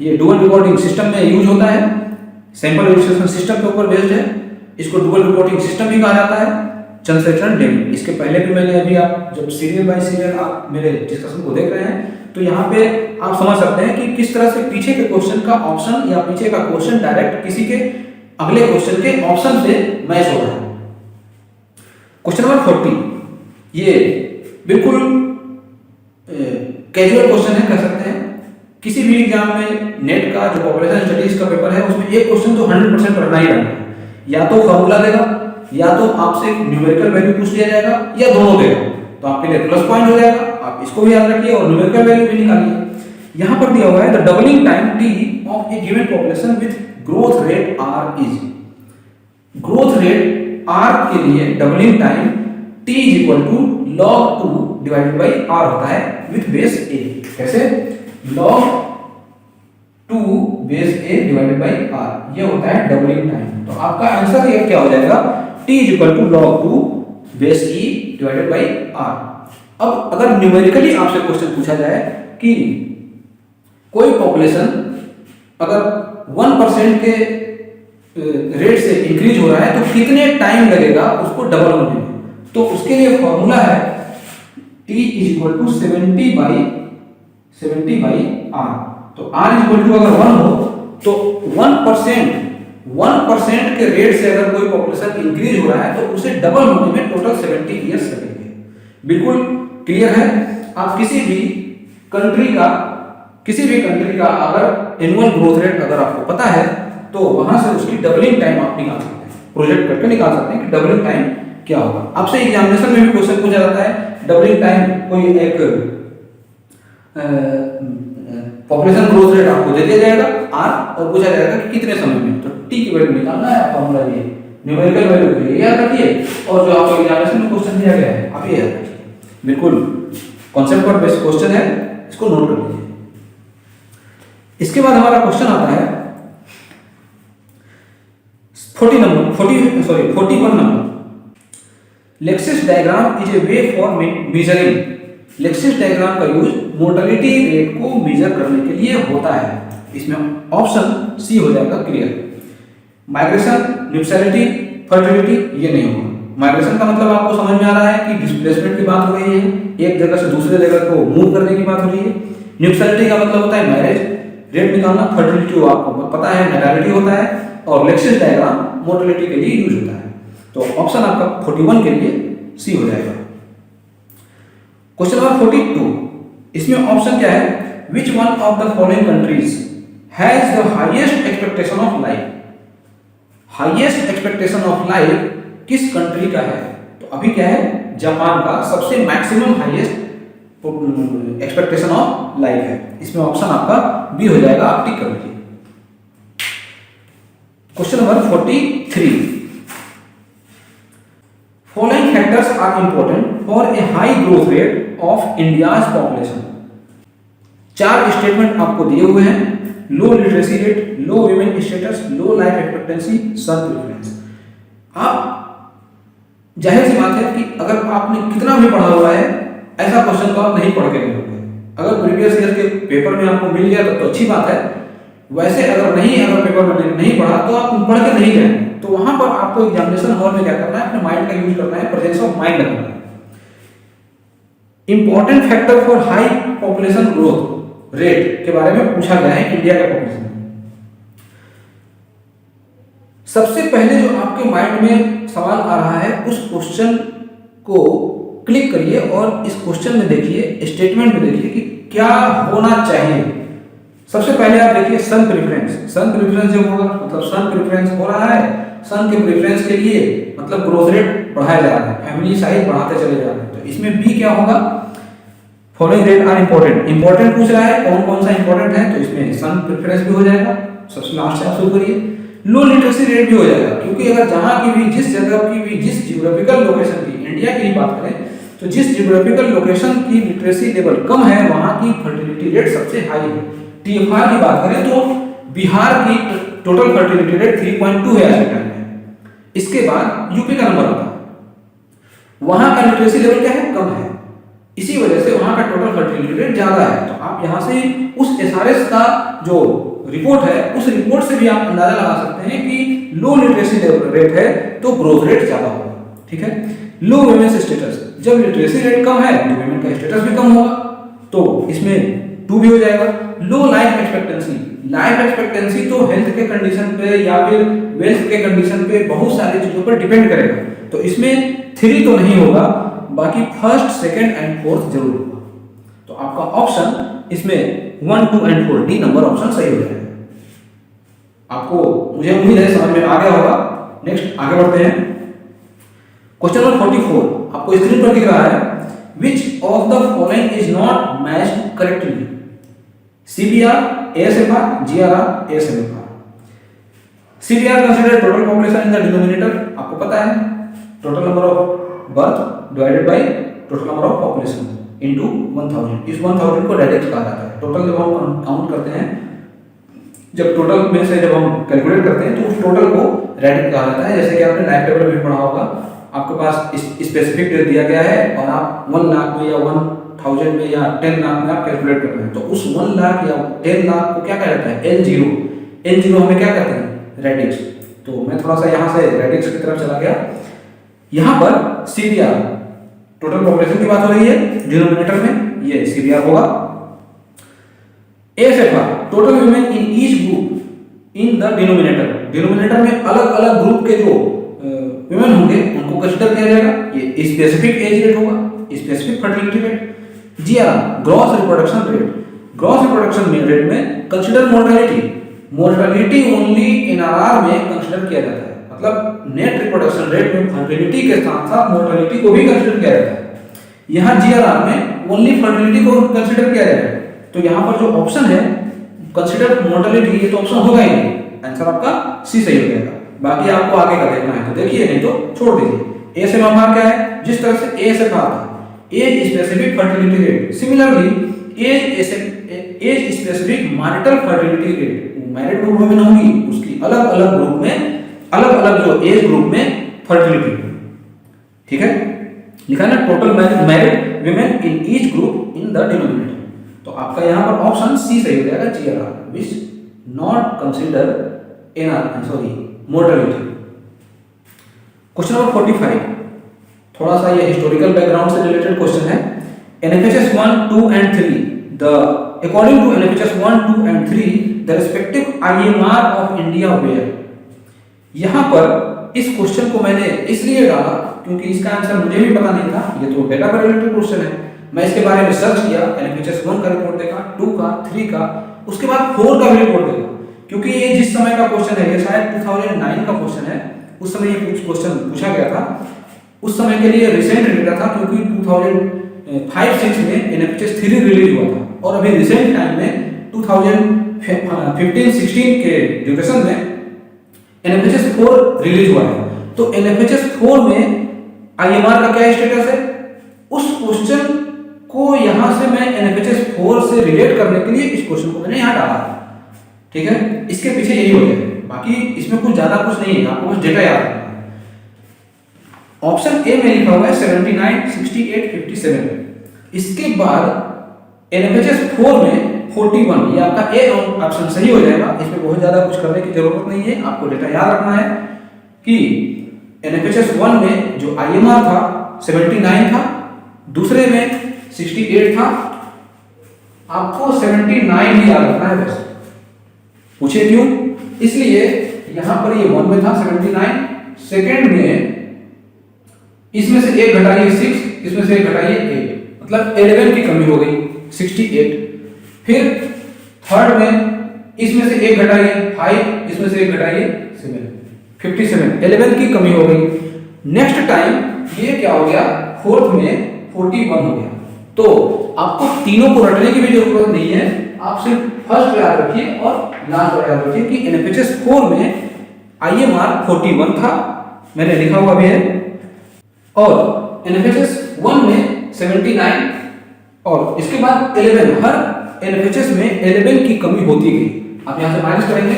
Speaker 1: ये डुअल रिकॉर्डिंग सिस्टम में यूज होता है, सैंपल रजिस्ट्रेशन सिस्टम के ऊपर बेस्ड है, इसको डुअल रिकॉर्डिंग सिस्टम भी कहा जाता है। चंद्रशेखरन डेमिंग, इसके पहले भी मैंने अभी आप जब सीरियल बाय सीरियल आप मेरे डिस्कशन को देख रहे हैं तो यहाँ पे आप समझ सकते हैं कि किस तरह से पीछे के क्वेश्चन का ऑप्शन या पीछे का क्वेश्चन डायरेक्ट किसी के अगले क्वेश्चन के ऑप्शन से मैच हो रहा है। क्वेश्चन नंबर 40, ये बिल्कुल कैजुअल क्वेश्चन है, कह सकते हैं। किसी भी एग्जाम में नेट का जो पॉपुलेशन स्टडीज का पेपर है उसमें एक क्वेश्चन तो 100% रहना ही रहना है, या तो फॉर्मूला देगा या तो आपसे न्यूमेरिकल वैल्यू पूछ लिया जाएगा या दोनों देगा, तो आपके लिए प्लस पॉइंट हो जाएगा। आप इसको भी याद रखिए और न्यूमेरिकल वैल्यू भी निकालिए। यहाँ पर दिया हुआ है the doubling time T of a given population with growth rate R is, growth rate R के लिए doubling time t is equal to log 2 divided by r होता है विथ बेस a। कैसे? log 2 base a divided by r, ये होता है डबलिंग टाइम। तो आपका आंसर ये क्या हो जाएगा, t is equal to log 2 base e divided by r। अब अगर न्यूमेरिकली आपसे क्वेश्चन पूछा जाए कि कोई पॉपुलेशन अगर 1% के रेट से इंक्रीज हो रहा है तो कितने टाइम लगेगा उसको डबल होने में, तो उसके लिए फॉर्मूला है t is equal to 70 by r। तो r इज इक्वल टू अगर 1 हो तो 1% के रेट से अगर कोई पॉपुलेशन इंक्रीज हो रहा है तो उसे डबल होने में टोटल 70 इयर्स लगेंगे। बिल्कुल क्लियर है। आप किसी भी कंट्री का अगर एनुअल ग्रोथ रेट अगर आपको पता है तो वहां से उसकी डबलिंग टाइम आप निकाल सकते हैं, प्रोजेक्ट करके निकाल सकते हैं कि डबलिंग टाइम क्या होगा। आपसे एग्जामिनेशन में भी क्वेश्चन पूछा जाता है डबलिंग टाइम, कोई एक पॉपुलेशन ग्रोथ रेट आपको दे दिया जाएगा r और पूछा जाएगा कि कितने समय में, तो t की वैल्यू निकालना है। फॉर्मूला ये न्यूमेरिकल वैल्यू के लिए याद रखिए और जो आपको एग्जामिनेशन में क्वेश्चन दिया गया है आप ये याद रखिए। बिल्कुल कॉन्सेप्ट पर बेस्ड क्वेश्चन है, इसको नोट कर लीजिए। इसके बाद हमारा क्वेश्चन आता है 41 number. Lexus diagram is a way for measuring, Lexus diagram का यूज मोर्टेलिटी रेट को मेजर करने के लिए होता है। इसमें ऑप्शन सी हो जाएगा क्लियर। माइग्रेशन, न्यूट्रलिटी, फर्टिलिटी ये नहीं होगा। माइग्रेशन का मतलब आपको समझ में आ रहा है कि डिस्प्लेसमेंट की बात हो रही है, एक जगह से दूसरे जगह को मूव करने की बात हो रही है। न्यूट्रलिटी का मतलब होता है मैरिज रेट निकालना, फर्टिलिटी आपको पता है नैटलिटी होता है, और लेक्सिस डायग्राम मोर्टेलिटी के लिए यूज होता है। तो ऑप्शन आपका 41 के लिए सी हो जाएगा। क्वेश्चन नंबर 42, इसमें ऑप्शन क्या है, which one of the following countries has the highest expectation of life. Highest expectation of life किस कंट्री का है? तो अभी क्या है, जापान का सबसे maximum highest expectation of life है। इसमें ऑप्शन आपका बी हो जाएगा, आप टिक कर लीजिए। Question number 43, following factors are important for a high growth rate of India's population. 4 statement आपको दिए हुए हैं, low literacy rate, low women status, low life expectancy, son preference. आप जाहिर सी बात है कि अगर आपने कितना भी पढ़ा हुआ है ऐसा क्वेश्चन तो आप नहीं पढ़ के गए होंगे। अगर प्रीवियस ईयर के पेपर में आपको मिल गया तो अच्छी बात है, वैसे अगर पेपर में नहीं पढ़ा तो आप पढ़ के नहीं गए, तो वहां पर आपको एग्जामिनेशन हॉल में क्या करना है, अपने माइंड का यूज करना है, प्रेजेंस ऑफ माइंड रखना है। Important factor for high population growth rate के बारे में पूछा गया है इंडिया के पॉपुलेशन में। सबसे पहले जो आपके माइंड में सवाल आ रहा है उस क्वेश्चन को क्लिक करिए और इस क्वेश्चन में देखिए, स्टेटमेंट में देखिए कि क्या होना चाहिए। सबसे पहले आप देखिए सन प्रेफरेंस। सन प्रेफरेंस जब होगा मतलब सन प्रेफरेंस हो रहा है, सन के प्रेफरेंस के लिए मतलब ग्रोथ रेट बढ़ाया जा रहा है, फैमिली साइज बढ़ाते चले जा रहे हैं। तो इसमें बी क्या होगा, following rate are important. Important पूछ रहा है, कौन कौन सा इंपॉर्टेंट है, तो इसमें सन प्रेफरेंस भी हो जाएगा। सबसे लास्ट से आप शुरू करिए। लो लिटरेसी रेट भी हो जाएगा, क्योंकि अगर जहां की भी जिस जगह की भी जिस जियोग्राफिकल लोकेशन की, इंडिया की ही बात करें तो जिस जियोग्राफिकल लोकेशन की लिटरेसी लेवल कम है वहां की फर्टिलिटी रेट सबसे हाई है। टीएफआर की बात करें तो बिहार की टोटल फर्टिलिटी रेट 3.2 है आज के टाइम में। इसके बाद यूपी का नंबर आता है, वहां का लिटरेसी लेवल क्या है, कम है, इसी वजह से वहां का टोटल फर्टिलिटी रेट ज्यादा है। तो आप यहां से उस एसआरएस का जो रिपोर्ट है उस रिपोर्ट से भी आप अंदाजा लगा सकते हैं कि लो लिटरेसी रेट है तो ग्रोथ रेट ज्यादा होगा। ठीक है। लो वुमेन्स स्टेटस, जब लिटरेसी रेट कम है तो वुमेन का स्टेटस भी कम होगा, तो इसमें 2 भी हो जाएगा। लो लाइफ एक्सपेक्टेंसी, लाइफ एक्सपेक्टेंसी तो हेल्थ के कंडीशन पे या फिर वेल्थ के कंडीशन पे बहुत सारी चीजों पर डिपेंड करेगा, तो इसमें 3 तो नहीं होगा, बाकी फर्स्ट, सेकंड एंड फोर्थ जरूर होगा। तो आपका ऑप्शन इसमें 1, 2 एंड 4 डी नंबर ऑप्शन सही हो जाएगा। आपको मुझे उम्मीद है समझ में आ गया होगा। नेक्स्ट आगे बढ़ते हैं। क्वेश्चन नंबर 44 आपको स्क्रीन पर दिख रहा है, विच of the following is not matched correctly, CBR, ASFR, GRR, ASMFR। CBR consider total population in the denominator, आपको पता है total number of birth divided by total number of population into 1000। इस 1000 को रेडिक्स कहा जाता है। टोटल जब हम काउंट करते हैं, जब टोटल में से जब हम कैलकुलेट करते हैं तो उस टोटल को रेडिक्स कहा जाता है। जैसे कि आपने लाइफ टेबल में पढ़ा होगा, आपके पास स्पेसिफिक डेट दिया गया है और आप 1 लाख में या 1000 में या 10 लाख में आप कैलकुलेट कर रहे हैं, तो उस 1 लाख या 10 लाख को क्या कहा जाता है, L0। L0 हमें क्या कहते हैं, रेडिक्स। तो मैं थोड़ा सा यहाँ से रेडिक्स की तरफ चला गया। यहाँ पर CBR टोटल पॉपुलेशन की बात हो रही है, डिनोमिनेटर में ये CBR होगा। ASFR total women in each group in the denominator, denominator में अलग अलग ग्रुप के जो वुमेन होंगे उनको कंसीडर किया जाएगा। ये स्पेसिफिक एज रेट होगा, specific fertility rate. GRR gross reproduction rate, gross reproduction rate में consider mortality, mortality only NRR में कंसीडर किया जाता है, मतलब नेट रिप्रोडक्शन रेट में फर्टिलिटी के साथ साथ मोर्टेलिटी को भी कंसीडर किया जाता है। यहाँ GRR में ओनली फर्टिलिटी को कंसीडर किया जाएगा। तो यहाँ पर जो ऑप्शन है कंसीडर मोर्टेलिटी, ये तो ऑप्शन होगा ही नहीं, आंसर आपका सी सही हो जाएगा। बाकी आपको आगे का देखना है तो देखिए, नहीं तो छोड़ दीजिए। ASMFR क्या है, जिस तरह से ASFR था age specific fertility rate, similarly age specific marital fertility rate, married group में होगी उसकी अलग अलग ग्रुप में, अलग अलग जो एज ग्रुप में फर्टिलिटी। ठीक है, लिखा ना total married women in each group in the denominator. तो आपका यहाँ पर ऑप्शन सी सही हो जाएगा, GRR which not consider mortality. Question number 45 थोड़ा सा ये हिस्टोरिकल बैकग्राउंड से रिलेटेड क्वेश्चन है। NFHS 1, 2 and 3 the according to NFHS 1, 2 and 3 the respective IMR of India were। यहाँ पर इस क्वेश्चन को मैंने इसलिए डाला क्योंकि इसका आंसर मुझे भी पता नहीं था, ये तो डेटा पर रिलेटेड क्वेश्चन है। मैं इसके बारे में सर्च किया, NFHS 1 का रिपोर्ट देखा, 2 का, 3 का, उसके बाद 4 का भी रिपोर्ट देखा, क्योंकि ये जिस समय का क्वेश्चन है, ये शायद 2009 का क्वेश्चन है। उस समय ये क्वेश्चन पूछा गया था, उस समय के लिए रिसेंट डेटा था, क्योंकि 2005-6 में NFHS 3 रिलीज हुआ था और अभी रिसेंट टाइम में 2015-16 के ड्यूरेशन में NFHS 4 रिलीज हुआ है। तो NFHS 4 में IMR का क्या स्टेटस है, उस क्वेश्चन को यहां से मैं NFHS 4 से रिलेट करने के लिए इस क्वेश्चन को मैंने यहां डाला। ठीक है, इसके पीछे यही वजह है, बाकी इसमें कुछ ज्यादा कुछ नहीं है, आपको बस डेटा याद रखना है। ऑप्शन ए में लिखा हुआ है 79, 68, 57। इसके बाद NFHS 4 में 41, ये आपका ए ऑप्शन सही हो जाएगा। इसमें बहुत ज्यादा कुछ करने की जरूरत नहीं है, आपको डेटा याद रखना है कि NFHS 1 में जो IMR था 79 था, दूसरे में 68 था। आपको 79 ही याद रखना है बस। पूछे क्यों, इसलिए यहाँ पर ये 1 में था 79, सेकेंड में इसमें से एक घटाइए 6, इसमें से एक घटाइए 8, मतलब 11 की कमी हो गई 68। फिर थर्ड में इसमें से एक घटाइए 5, इसमें से एक घटाइए 7, 57, 11 की कमी हो गई। नेक्स्ट टाइम ये क्या हो गया, फोर्थ में 41 हो गया। तो आपको तीनों को रटने की भी जरूरत नहीं है, आप सिर्फ फर्स्ट याद रखिए और लास्ट याद रखिए कि एनएफएचएस 4 में आईएमआर 41 था, मैंने लिखा हुआ भी है, और एनएफएचएस 1 में 79, और इसके बाद 11, हर एनएफएचएस में 11 की कमी होती गई। आप यहां से माइनस करेंगे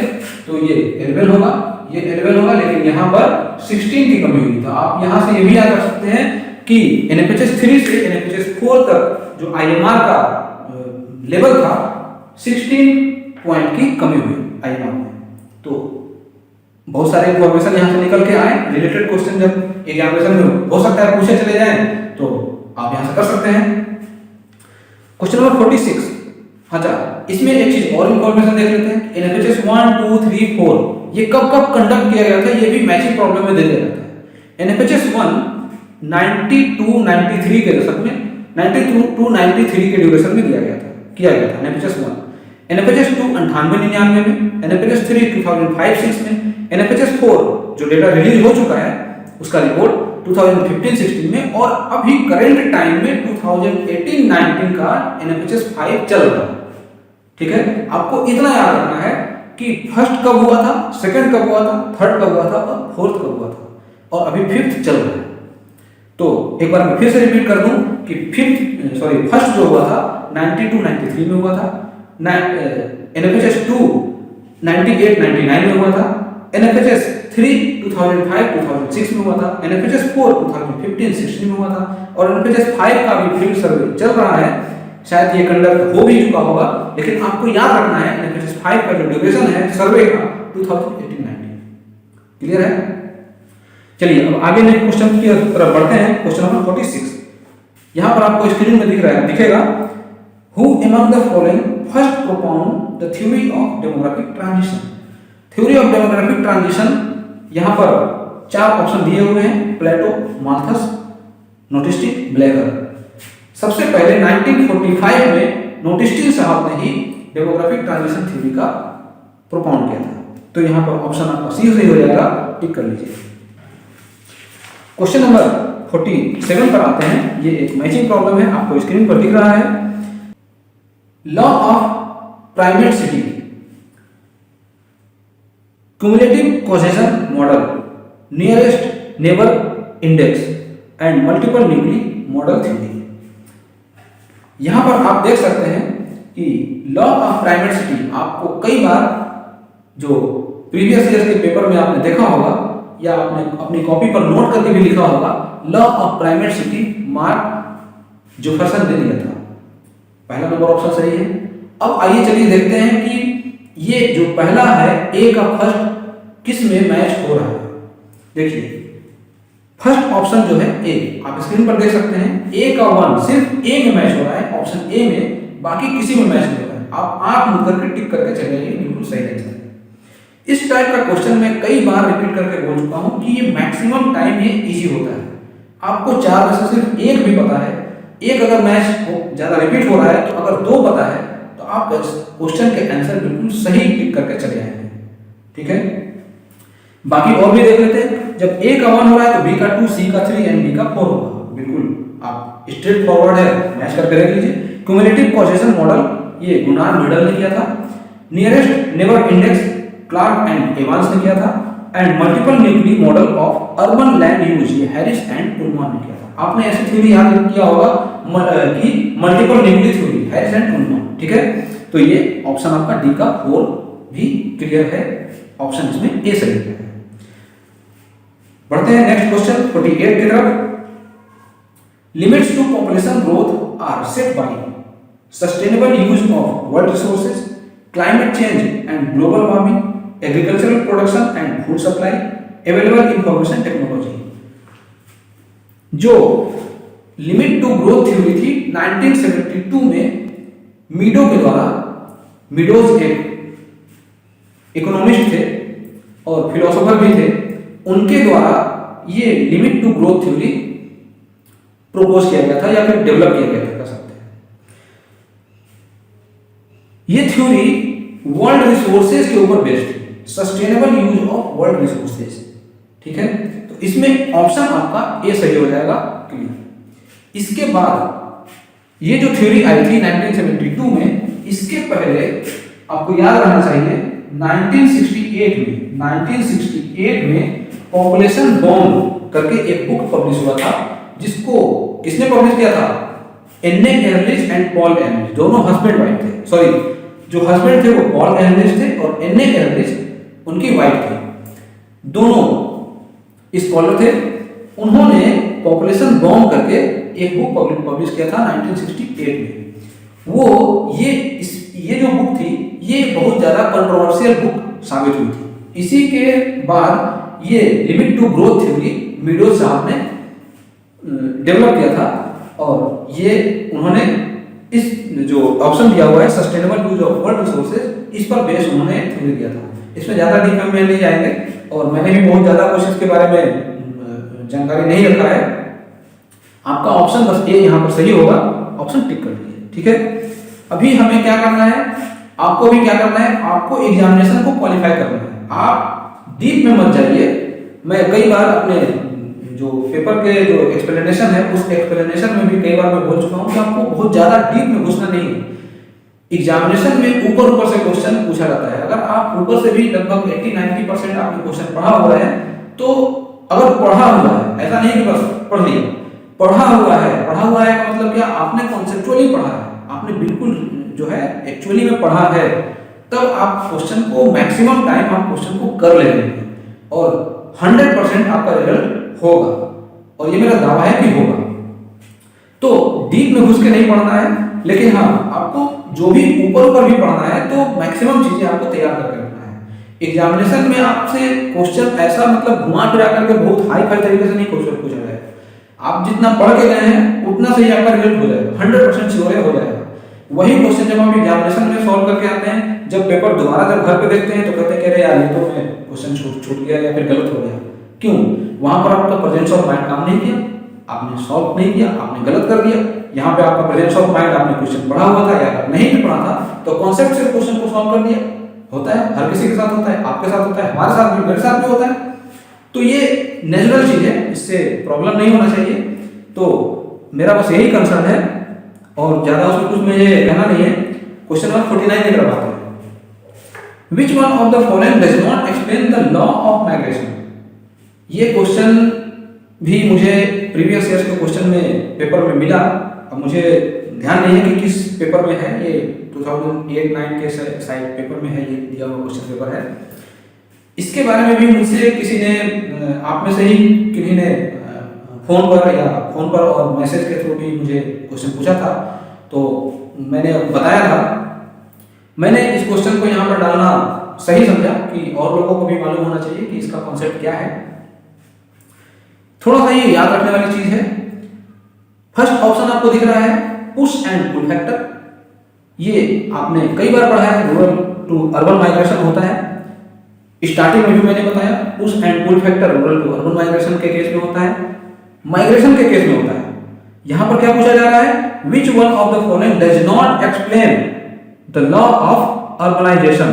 Speaker 1: तो ये 11 होगा, ये 11 होगा, लेकिन यहां पर 16 की कमी हुई। तो आप यहां से ये भी याद रख सकते हैं कि एनएफएचएस 3 से एनएफएचएस 4 तक जो आईएमआर का लेवल था 16 पॉइंट की कमी हुई आईएमआर में। तो बहुत सारे इंफॉर्मेशन यहां से निकल के आए, रिलेटेड क्वेश्चन जब एग्जामिनेशन में हो सकता है पूछे चले जाएं तो आप यहां से कर सकते हैं। क्वेश्चन नंबर 46, अच्छा इसमें एक चीज और इंफॉर्मेशन देख लेते हैं। एनएफएचएस 1, 2, 3, 4 ये कब कब कंडक्ट किया गया था, ये भी मैचिंग प्रॉब्लम में दे दिया जाता है। एनएफएचएस 1 92-93 के दशक में, 92-93 के ड्यूरेशन में किया गया था एनएफएचएस 1। एनएफएचएस 2 98-99 में, एनएफएचएस 3 2005-06 में, एनएफएचएस 4 जो डेटा रिलीज हो चुका है उसका रिपोर्ट 2015-16 में, और अभी करंट टाइम में 2018-19 का एनएफएचएस 5 चल रहा है। ठीक है, आपको इतना याद रखना है कि फर्स्ट कब हुआ था, सेकंड कब हुआ था, थर्ड कब हुआ था और फोर्थ कब हुआ था, और अभी फिफ्थ चल रहा है। तो एक बार मैं फिर से रिपीट कर दूं कि फर्स्ट जो हुआ था 92-93 में हुआ था, एनएफएचएस 2 98-99 में हुआ था, एनएफएचएस 3 2005-2006 में हुआ था, एनएफएचएस 4 2015-16 में हुआ था, और एनएफएचएस 5 का भी फील्ड सर्वे चल रहा है। शायद ये कंडक्ट हो भी चुका होगा, लेकिन आपको याद रखना है एनएफएचएस 5 का जो ड्यूरेशन है सर्वे का 2018-19। क्लियर है? चलिए अब आगे नेक्स्ट क्वेश्चन की तरफ बढ़ते हैं। क्वेश्चन नंबर 46, यहां पर आपको स्क्रीन में दिखेगा, who among the following first प्रोपाउंड the theory of demographic transition. Theory of demographic transition यहां पर 4 ऑप्शन दिए हुए हैं, प्लेटो, माल्थस, नोटिस्टिन, ब्लेगर। सबसे पहले 1945 में नोटिस्टिन साहब ने ही डेमोग्राफिक ट्रांजिशन थ्योरी का प्रोपाउंड किया था। तो यहां पर ऑप्शन आपका सी सही हो जाएगा, टिक कर लीजिए। क्वेश्चन नंबर 47 पर आते हैं। ये एक मैचिंग प्रॉब्लम है, आपको स्क्रीन पर दिख रहा है। Law of primate city, cumulative causation model, nearest neighbour index and multiple nuclei model theory. यहां पर आप देख सकते हैं कि लॉ ऑफ प्राइमेटिसिटी आपको कई बार जो प्रीवियस ईयर के पेपर में आपने देखा होगा या आपने अपनी कॉपी पर नोट करके भी लिखा होगा, लॉ ऑफ प्राइमेटिसिटी मार्क जेफरसन ने दिया था। पहला नंबर ऑप्शन सही है। अब आइए चलिए देखते हैं कि ये जो पहला है ए का फर्स्ट किस में मैच हो रहा है। देखिए फर्स्ट ऑप्शन जो है ए, आप स्क्रीन पर देख सकते हैं, ए का 1 सिर्फ ए में मैच हो रहा है, ऑप्शन ए में, बाकी किसी में मैच नहीं हो रहा है। आप आंख मूंद करके टिक करके चले जाइए, बिल्कुल सही आंसर है। इस टाइप का क्वेश्चन मैं कई बार रिपीट करके बोल चुका हूं कि ये मैक्सिमम टाइम ये इजी होता है। आपको 4 में से सिर्फ एक भी पता है, एक अगर मैच ज्यादा रिपीट हो रहा है, तो अगर 2 पता है तो आप क्वेश्चन के आंसर बिल्कुल सही टिक करके चले आएंगे। ठीक है, बाकी और भी देख लेते हैं। जब ए का 1 हो रहा है तो बी का 2, सी का 3 एंड डी का 4 होगा। बिल्कुल आप स्ट्रेट फॉरवर्ड है, मैच करके रख लीजिए। क्युमुलेटिव कॉजेशन मॉडल ये गुनार मिडल ने किया था। Nearest neighbour index Clark and Evans ने किया था। And multiple nuclei model of urban land use ये हैरिस एंड पुलमान ने किया था। आपने ऐसी थ्योरी याद किया होगा कि multiple nuclei theory, Harris and Ullman. ठीक है, तो ये ऑप्शन आपका डी का 4 भी क्लियर है, ऑप्शन इसमें ए सही है। बढ़ते हैं नेक्स्ट क्वेश्चन 48 की तरफ। Limits to population growth are set by sustainable use of world resources, climate change and global warming, agricultural production and food supply, available information technology. जो लिमिट टू ग्रोथ थ्योरी थी 1972 में मीडो के द्वारा, मीडोज एक इकोनॉमिस्ट थे, और फिलोसोफर भी थे, उनके द्वारा ये limit to growth theory propose किया गया था या फिर डेवलप किया गया था, कह सकते हैं। ये थ्योरी वर्ल्ड रिसोर्सेज के ऊपर बेस्ड थी, sustainable use of world resources. ठीक है, तो इसमें ऑप्शन आपका ए सही हो जाएगा, क्लियर। इसके बाद ये जो थ्योरी आई थी 1972 में, इसके पहले आपको याद रहना चाहिए 1968 में पॉपुलेशन बॉम्ब करके एक बुक पब्लिश हुआ था, जिसको किसने पब्लिश किया था? एन्ने एहरलिच एंड पॉल एहरलिच, दोनों हस्बैंड वाइफ थे। सॉरी, जो हस्बैंड थे वो पॉल एहरलिच थे और एन्ने एहरलिच उनकी वाइफ थी। दोनों स्कॉलर थे। उन्होंने पॉपुलेशन बॉम्ब करके एक बुक पब्लिश किया था 1968 में। वो ये जो बुक थी, ये बहुत ज़्यादा कंट्रोवर्शियल बुक साबित हुई थी। इसी के बाद ये limit to growth theory Meadows साहब ने डेवलप किया था, और ये उन्होंने इस जो ऑप्शन दिया हुआ है sustainable use of world resources, इस पर बेस उन्होंने थ्योरी दिया था। इसमें ज़्यादा डीप में नहीं जाएंगे, और मैंने भी बहुत ज़्यादा कुछ इसके बारे में जानकारी नहीं रखा है। आपका ऑप्शन बस ए यहाँ पर सही होगा, ऑप्शन टिक कर दीजिए। ठीक है, अभी हमें क्या करना है, आपको भी क्या करना है, आपको एग्जामिनेशन को क्वालिफाई करना है। आप डीप में मत जाइए। मैं कई बार अपने जो पेपर के जो एक्सप्लेनेशन है, उस एक्सप्लेनेशन में भी कई बार मैं बोल चुका हूँ कि आपको बहुत ज़्यादा डीप में घुसना नहीं है। एग्जामिनेशन में ऊपर से क्वेश्चन पूछा जाता है। अगर आप ऊपर से भी लगभग 80-90% आपने क्वेश्चन पढ़ा हुआ है, तो अगर पढ़ा हुआ है, ऐसा नहीं कि बस पढ़ लिया, पढ़ा हुआ है का मतलब क्या, आपने कॉन्सेप्चुअली पढ़ा है, आपने बिल्कुल जो है एक्चुअली में पढ़ा है, तब आप क्वेश्चन को मैक्सिमम टाइम आप क्वेश्चन को कर ले रहे हैं और 100% आपका रिजल्ट होगा, और ये मेरा दावा है कि होगा। तो डीप में घुस के नहीं पढ़ना है, लेकिन हाँ, आपको जो भी ऊपर भी पढ़ना है तो मैक्सिमम चीजें आपको तैयार करके रखना है। एग्जामिनेशन में आपसे क्वेश्चन ऐसा मतलब घुमा फिरा करके बहुत हाई फाई तरीके से नहीं क्वेश्चन पूछा जाएगा। आप जितना पढ़ के गए हैं उतना सही आपका रिजल्ट हो जाएगा, 100% श्योर हो जाएगा। वही क्वेश्चन जब हम एग्जामिनेशन में सॉल्व करके आते हैं, जब पेपर दोबारा जब घर पे देखते हैं तो कहते हैं कि यार ये तो मैं क्वेश्चन छूट गया या फिर गलत हो गया। क्यों? वहां पर आपका प्रेजेंस ऑफ माइंड काम नहीं किया, आपने सॉल्व नहीं किया, आपने गलत कर दिया। यहाँ पे आपका प्रेजेंस ऑफ माइंड, आपने क्वेश्चन पढ़ा हुआ था या नहीं भी पढ़ा था, तो कॉन्सेप्ट से क्वेश्चन को सॉल्व कर दिया। होता है, हर किसी के साथ होता है, आपके साथ होता है, हमारे साथ भी, मेरे साथ भी होता है। तो ये नेचुरल चीज है, इससे प्रॉब्लम नहीं होना चाहिए। तो मेरा बस यही कंसर्न है, और ज्यादा उसमें कुछ मुझे कहना नहीं है। क्वेश्चन नंबर 49 की तरफ आते हैं। Which one of the following does not explain the law of migration? ये क्वेश्चन भी मुझे प्रीवियस ईयर्स के क्वेश्चन में पेपर में मिला। अब मुझे ध्यान नहीं है कि किस पेपर में है, ये 2008-9 के साइड पेपर में है, ये दिया हुआ क्वेश्चन पेपर है। इसके बारे में भी मुझसे किसी ने, आप में से ही किन्हीं ने फोन पर और मैसेज के थ्रू भी मुझे क्वेश्चन पूछा था, तो मैंने बताया था। मैंने इस क्वेश्चन को यहाँ पर डालना सही समझा कि और लोगों को भी मालूम होना चाहिए कि इसका कॉन्सेप्ट क्या है। थोड़ा सा ये याद रखने वाली चीज है। फर्स्ट ऑप्शन आपको दिख रहा है पुश एंड पुल फैक्टर। ये आपने कई बार पढ़ा है, रूरल टू अर्बन माइग्रेशन होता है। स्टार्टिंग में भी मैंने बताया push and pull factor rural to urban migration के केस में होता है, माइग्रेशन के केस में होता है। यहां पर क्या पूछा जा रहा है, which one of the following does not explain the law of urbanisation.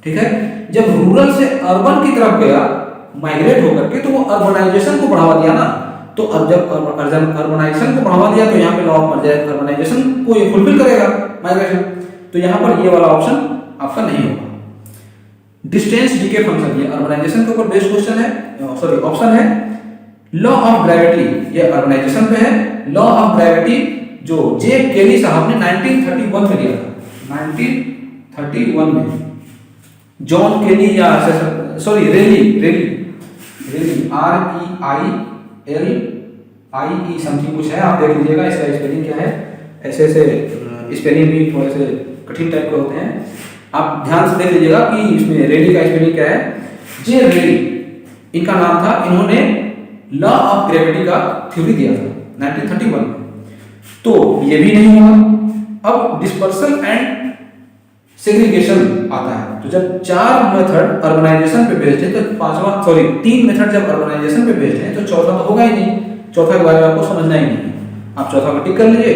Speaker 1: ठीक है, जब रूरल से अर्बन की तरफ गया माइग्रेट होकर के, तो वो अर्बनाइजेशन को बढ़ावा दिया ना। तो अब जब अर्बनाइजेशन को बढ़ावा दिया, तो यहाँ पे लॉ ऑफ अर्बनाइजेशन को ये फुलफिल करेगा माइग्रेशन। तो यहाँ पर ये वाला ऑप्शन आपका नहीं होगा। डिस्टेंस डीके फंक्शन, ये अर्बनाइजेशन के ऊपर बेस्ड क्वेश्चन है, सॉरी ऑप्शन है। लॉ ऑफ ग्रेविटी, ये अर्बनाइजेशन पे है। लॉ ऑफ ग्रेविटी जो जे केली साहब ने 1931 में दिया था, 1931 में जॉन केली या सॉरी रेली REILIE समथिंग कुछ है, आप देख लीजिएगा इसका स्पेलिंग क्या है। ऐसे स्पेलिंग भी थोड़े से कठिन टाइप के होते हैं, आप ध्यान से देख लीजिएगा कि इसमें रेली का स्पेलिंग क्या है। जे रेली इनका नाम था, इन्होंने लॉ ऑफ ग्रेविटी का थ्योरी दिया था 1931 में। तो ये भी नहीं हुआ। अब डिस्पर्सल एंड सेग्रीगेशन आता है। तो जब 4 मेथड अर्बनाइजेशन पे बेस्ड है तो पांचवा, सॉरी 3 मेथड जब अर्बनाइजेशन पे बेस्ड है तो चौथा तो होगा ही नहीं, चौथा के बारे में आपको समझना ही नहीं है। आप चौथा को टिक कर लीजिए,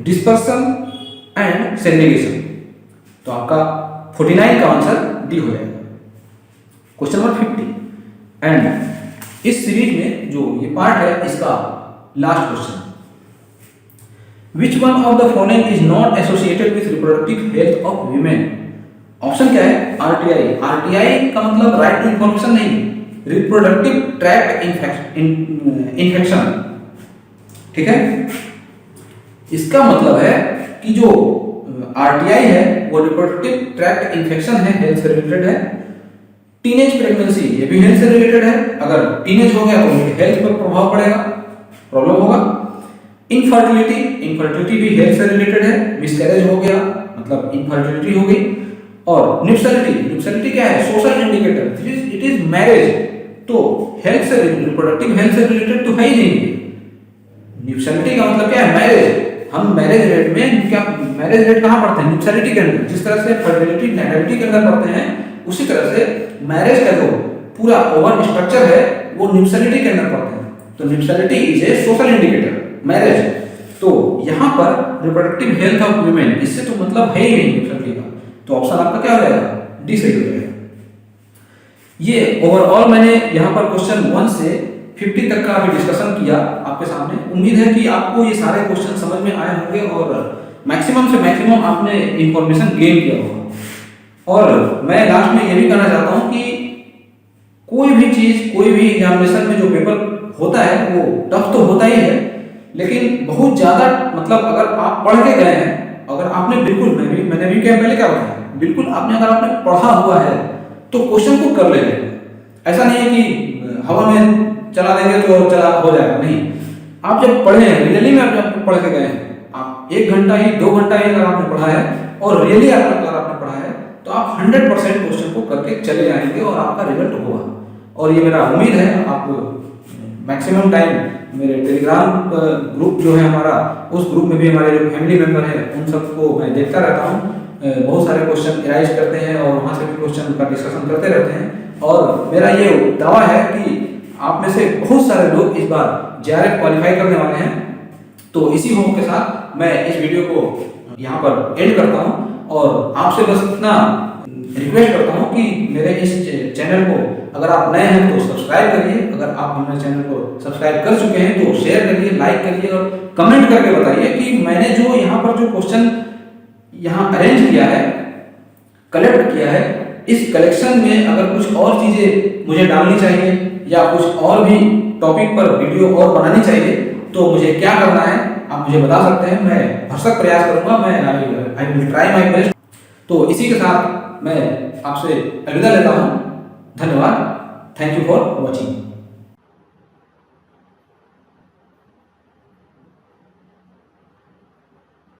Speaker 1: डिस्पर्सन एंड सेग्रीगेशन। तो आपका 49 का आंसर डी हो जाएगा। क्वेश्चन नंबर 50 एंड इस सीरीज में जो ये पार्ट है इसका last question, which one of the following is not associated with reproductive health of women. Option क्या है? आरटीआई। आरटीआई का मतलब राइट टू इंफॉर्मेशन नहीं, रिप्रोडक्टिव ट्रैक्ट इन्फेक्शन। ठीक है, इसका मतलब है कि जो आरटीआई है वो रिप्रोडक्टिव ट्रैक्ट इन्फेक्शन है, हेल्थ से रिलेटेड है। टीनेज प्रेगनेंसी ये भी हेल्थ से रिलेटेड है, अगर टीनेज हो गया तो उनकी हेल्थ पर प्रभाव पड़ेगा, प्रॉब्लम होगा। इनफर्टिलिटी, इनफर्टिलिटी भी हेल्थ से रिलेटेड है, मिसकैरेज हो गया मतलब इनफर्टिलिटी हो गई। और न्यूप्सैलिटी, न्यूप्सैलिटी क्या है? Social indicator, it is marriage, तो हेल्थ से रिप्रोडक्टिव हेल्थ से रिलेटेड तो है ही नहीं। न्यूप्सैलिटी का मतलब क्या है? मैरिज। हम मैरिज रेट में क्या, मैरिज रेट कहाँ पढ़ते हैं? न्यूप्सैलिटी के अंदर। जिस तरह से फर्टिलिटी नैटिविटी के अंदर पढ़ते हैं उसी तरह से मैरिज का जो पूरा ओवर स्ट्रक्चर है वो न्यूप्सैलिटी के अंदर पढ़ते हैं। तो nuptiality is a social indicator, marriage. तो यहाँ पर रिप्रोडक्टिव हेल्थ ऑफ वुमेन, इससे तो मतलब है ही नहीं न्यूप्सैलिटी का, तो ऑप्शन आपका क्या हो जाएगा? डी सही हो जाएगा। ये ओवरऑल मैंने यहाँ पर क्वेश्चन 1 से 50 तक का अभी डिस्कशन किया आपके सामने। उम्मीद है कि आपको ये सारे क्वेश्चन समझ में आए होंगे और मैक्सिमम से मैक्सिमम आपने इंफॉर्मेशन गेन किया होगा। और मैं लास्ट में ये भी कहना चाहता हूँ कि कोई भी चीज, कोई भी एग्जामिनेशन में जो पेपर होता है वो टफ तो होता ही है, लेकिन बहुत ज्यादा मतलब अगर आप पढ़ के गए हैं, अगर आपने बिल्कुल, मैंने भी क्या पहले क्या बताया, बिल्कुल अगर आपने पढ़ा हुआ है तो क्वेश्चन को कर लेंगे। ऐसा नहीं है कि हवा में चला देंगे तो चला हो जाएगा, नहीं। आप जब पढ़े हैं, रियली में आप पढ़ के गए हैं, आप 1 घंटा ही 2 घंटा ही अगर आपने पढ़ा है और रियली अगर आपने पढ़ा है तो आप 100% क्वेश्चन को करके चले जाएंगे और आपका रिजल्ट होगा। और ये मेरा उम्मीद है आप मैक्सिमम टाइम मेरे टेलीग्राम ग्रुप जो है हमारा, उस ग्रुप में भी हमारे जो फैमिली मेंबर हैं उन सबको मैं देखता रहता हूँ। बहुत सारे क्वेश्चन एराइज करते हैं और वहाँ से भी क्वेश्चन का डिस्कशन करते रहते हैं। और मेरा ये दावा है कि आप में से बहुत सारे लोग इस बार जेआरएफ क्वालिफाई करने वाले हैं। तो इसी होप के साथ मैं इस वीडियो को यहाँ पर एंड करता हूँ और आपसे बस इतना रिक्वेस्ट करता हूँ कि मेरे इस चैनल को अगर आप नए हैं तो सब्सक्राइब करिए, अगर आप हमारे चैनल को सब्सक्राइब कर चुके हैं तो शेयर करिए, लाइक करिए और कमेंट करके बताइए कि मैंने जो यहाँ पर जो क्वेश्चन यहाँ अरेंज किया है, कलेक्ट किया है, इस कलेक्शन में अगर कुछ और चीजें मुझे डालनी चाहिए या कुछ और भी टॉपिक पर वीडियो और बनानी चाहिए तो मुझे क्या करना है आप मुझे बता सकते हैं। मैं भरसक प्रयास करूंगा, मैं I will try my best. तो इसी के साथ मैं आपसे अलविदा लेता हूं। धन्यवाद। Thank you for watching.